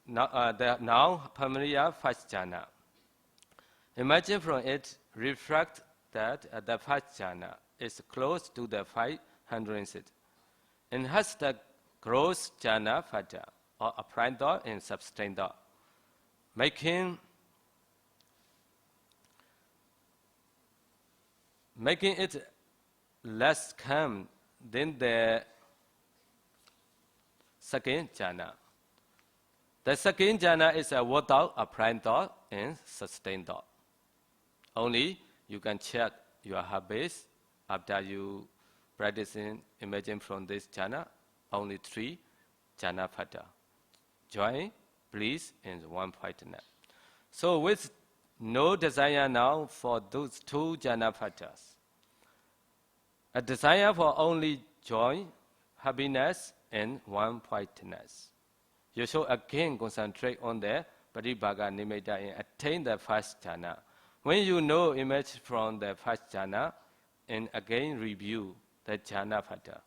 the now familiar first jhana. Imagine from it, reflect that the first jhana is close to the 500th, and has the gross jhana fata, or apparent thought and sustained thought, making it less calm than the second jhana. The second jhana is without apparent thought and sustained thought. Only you can check your habits after you practicing emerging from this jhana. Only 3 jhana fata: joy, bliss, and one pointedness. So with no desire now for those 2 jhana fatas, a desire for only joy, happiness, and one pointedness, you should again concentrate on the Paribhaga Nimitta and attain the first jhana. When you know emerge from the first jhana, and again review the jhana fata.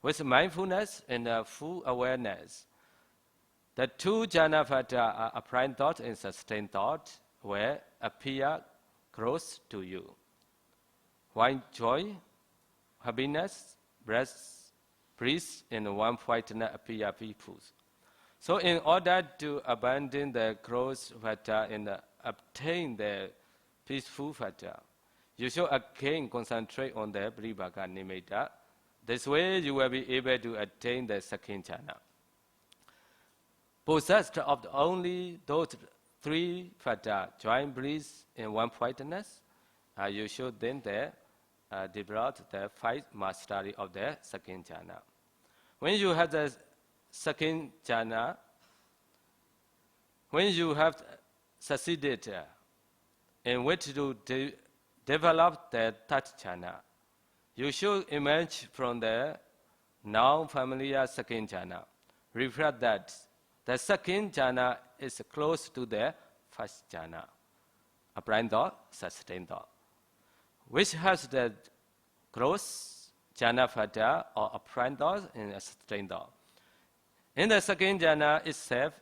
With mindfulness and full awareness, the 2 jhana fata are apparent thought and sustained thought will appear close to you. While joy, happiness, bliss, and one pointedness appear peaceful. So in order to abandon the gross fata and obtain the peaceful fata, you should again concentrate on the Paribhaga Nimitta. This way you will be able to attain the second jhana. Possessed of only those 3 fata, joy, bliss, and one pointedness, you should then develop the 5 mastery of the second jhana. When you have the second jhana, when you have succeeded in which to develop the third jhana, you should emerge from the non-familiar second jhana. Reflect that the second jhana is close to the first jhana, apparent thought, sustained thought, which has the gross jhana fata or apparent thought and sustained thought. In the second jhana itself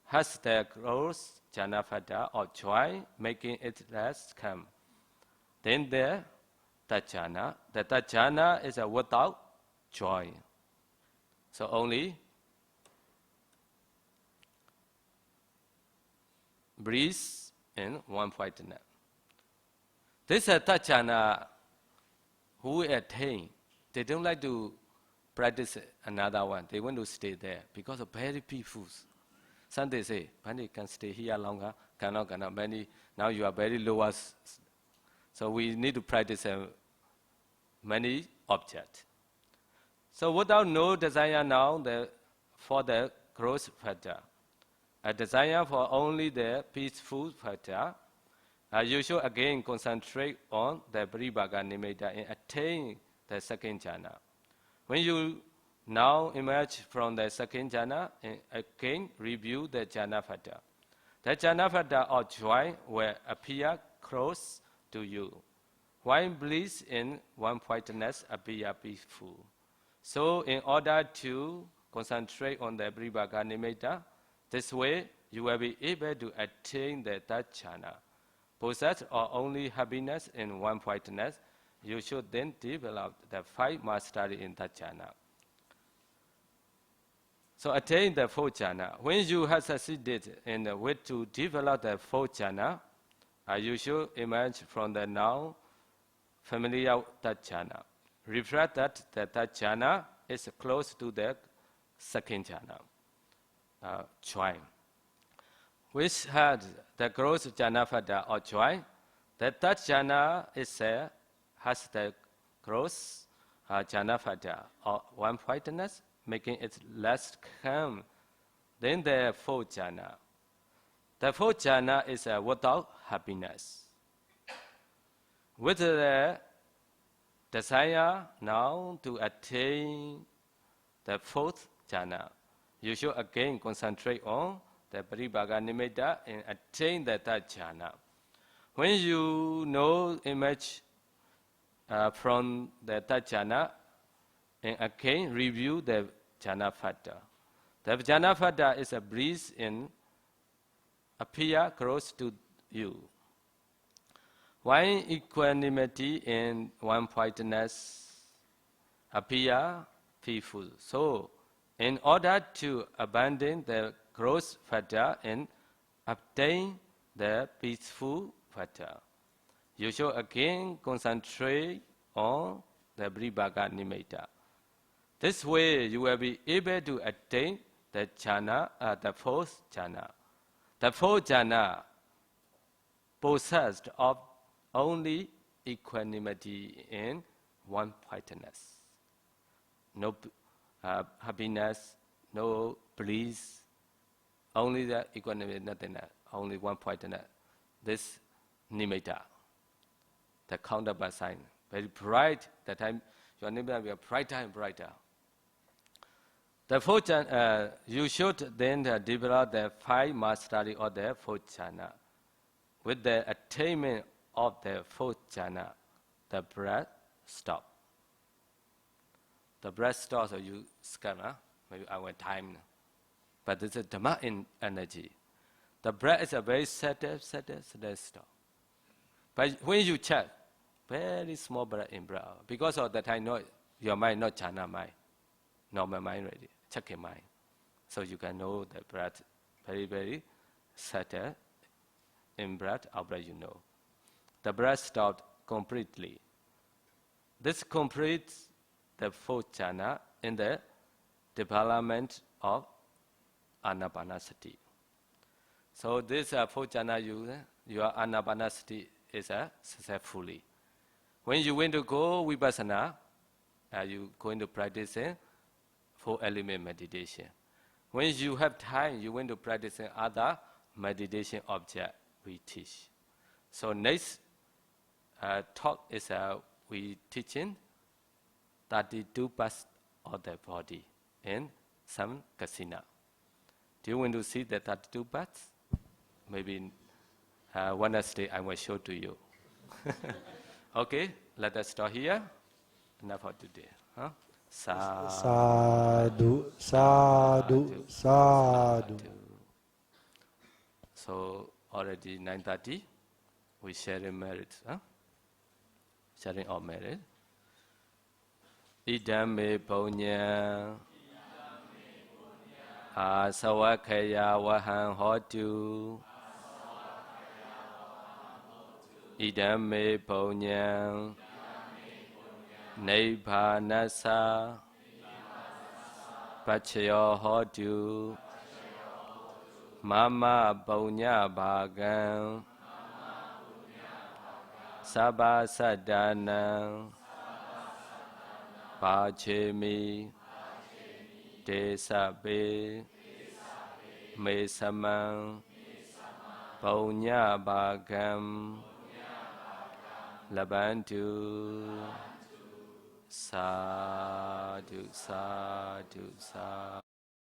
has the gross jhana fata or joy, making it less calm. Then the third jhana is without joy. So only bliss and one pointedness. This third jhana who attain, they don't like to practice another one. They want to stay there because of very peaceful. Some they say, Bani can stay here longer, cannot, many, now you are very low. So we need to practice many objects. So without no desire now for the gross fata, a desire for only the peaceful fata, you should again concentrate on the Paribhaga Nimitta and attain the second jhana. When you now emerge from the second jhana and again review the jhana fata, the jhana fata or joy will appear close to you, while bliss and one pointedness appear peaceful. So in order to concentrate on the Paribhaga Nimitta, this way you will be able to attain the third jhana. Possess or only happiness and one pointedness, you should then develop the 5 mastery in that jhana. So attain the 4th jhana. When you have succeeded in the way to develop the 4th jhana, you should emerge from the now familiar third jhana. Reflect that the third jhana is close to the second jhana, joy, which had the gross jhana fata or joy. The third jhana has the gross jhana fata or one pointedness, making it less calm than the 4th jhana. The 4th jhana is without happiness. With the desire now to attain the 4th jhana, you should again concentrate on the Paribhaga Nimitta and attain the 3rd jhana. When you know emerge from the 3rd jhana, and again review the jhana fata. The jhana fata is a bliss in appear close to you. One equanimity and one pointedness appear peaceful. So, in order to abandon the gross factor and obtain the peaceful factor, you should again concentrate on the Bribhaga Nimitta. This way, you will be able to attain the jhana, the fourth jhana. The fourth jhana possessed of only equanimity and one pointedness. No happiness, no bliss, only the equanimity, nothing else, only one pointedness. This nimitta, the counterpart sign, very bright. That time your nimitta will be brighter and brighter. The fourth jhana, you should then develop the 5 mastery of the fourth jhana. With the attainment of the fourth jhana, the breath stops. The breath stops, so you scan, maybe our time. But it's a Dhamma in energy. The breath is a very subtle stop. But when you check, very small breath in breath out. Because of that, I know your mind, not jhana mind, normal mind ready, checking mind. So you can know the breath very, very subtle. In breath, out breath, you know. The breath stopped completely. This completes the fourth jhana in the development of anapanasati. So this fourth jhana, your anapanasati is successfully. When you want to go vipassana, you going to practice 4-element meditation. When you have time, you want to practice other meditation object we teach. So next talk is we teaching 32 parts of the body in some kasina. Do you want to see the 32 parts? Maybe Wednesday I will show to you. Okay, let us start here. Enough for today. Huh? Sadhu, sadhu, sadhu. So already 9:30, we sharing merit, sharing our merit. Idam me punya, asawakaya wahan hotu. Idam me punya, nibbānasa, pachayo hotu. Mama punya bhagam, sabba sadhanam, pachemi, te sabbe, me samam, punya bhagam, labantu, sadhu, sadhu, sadhu.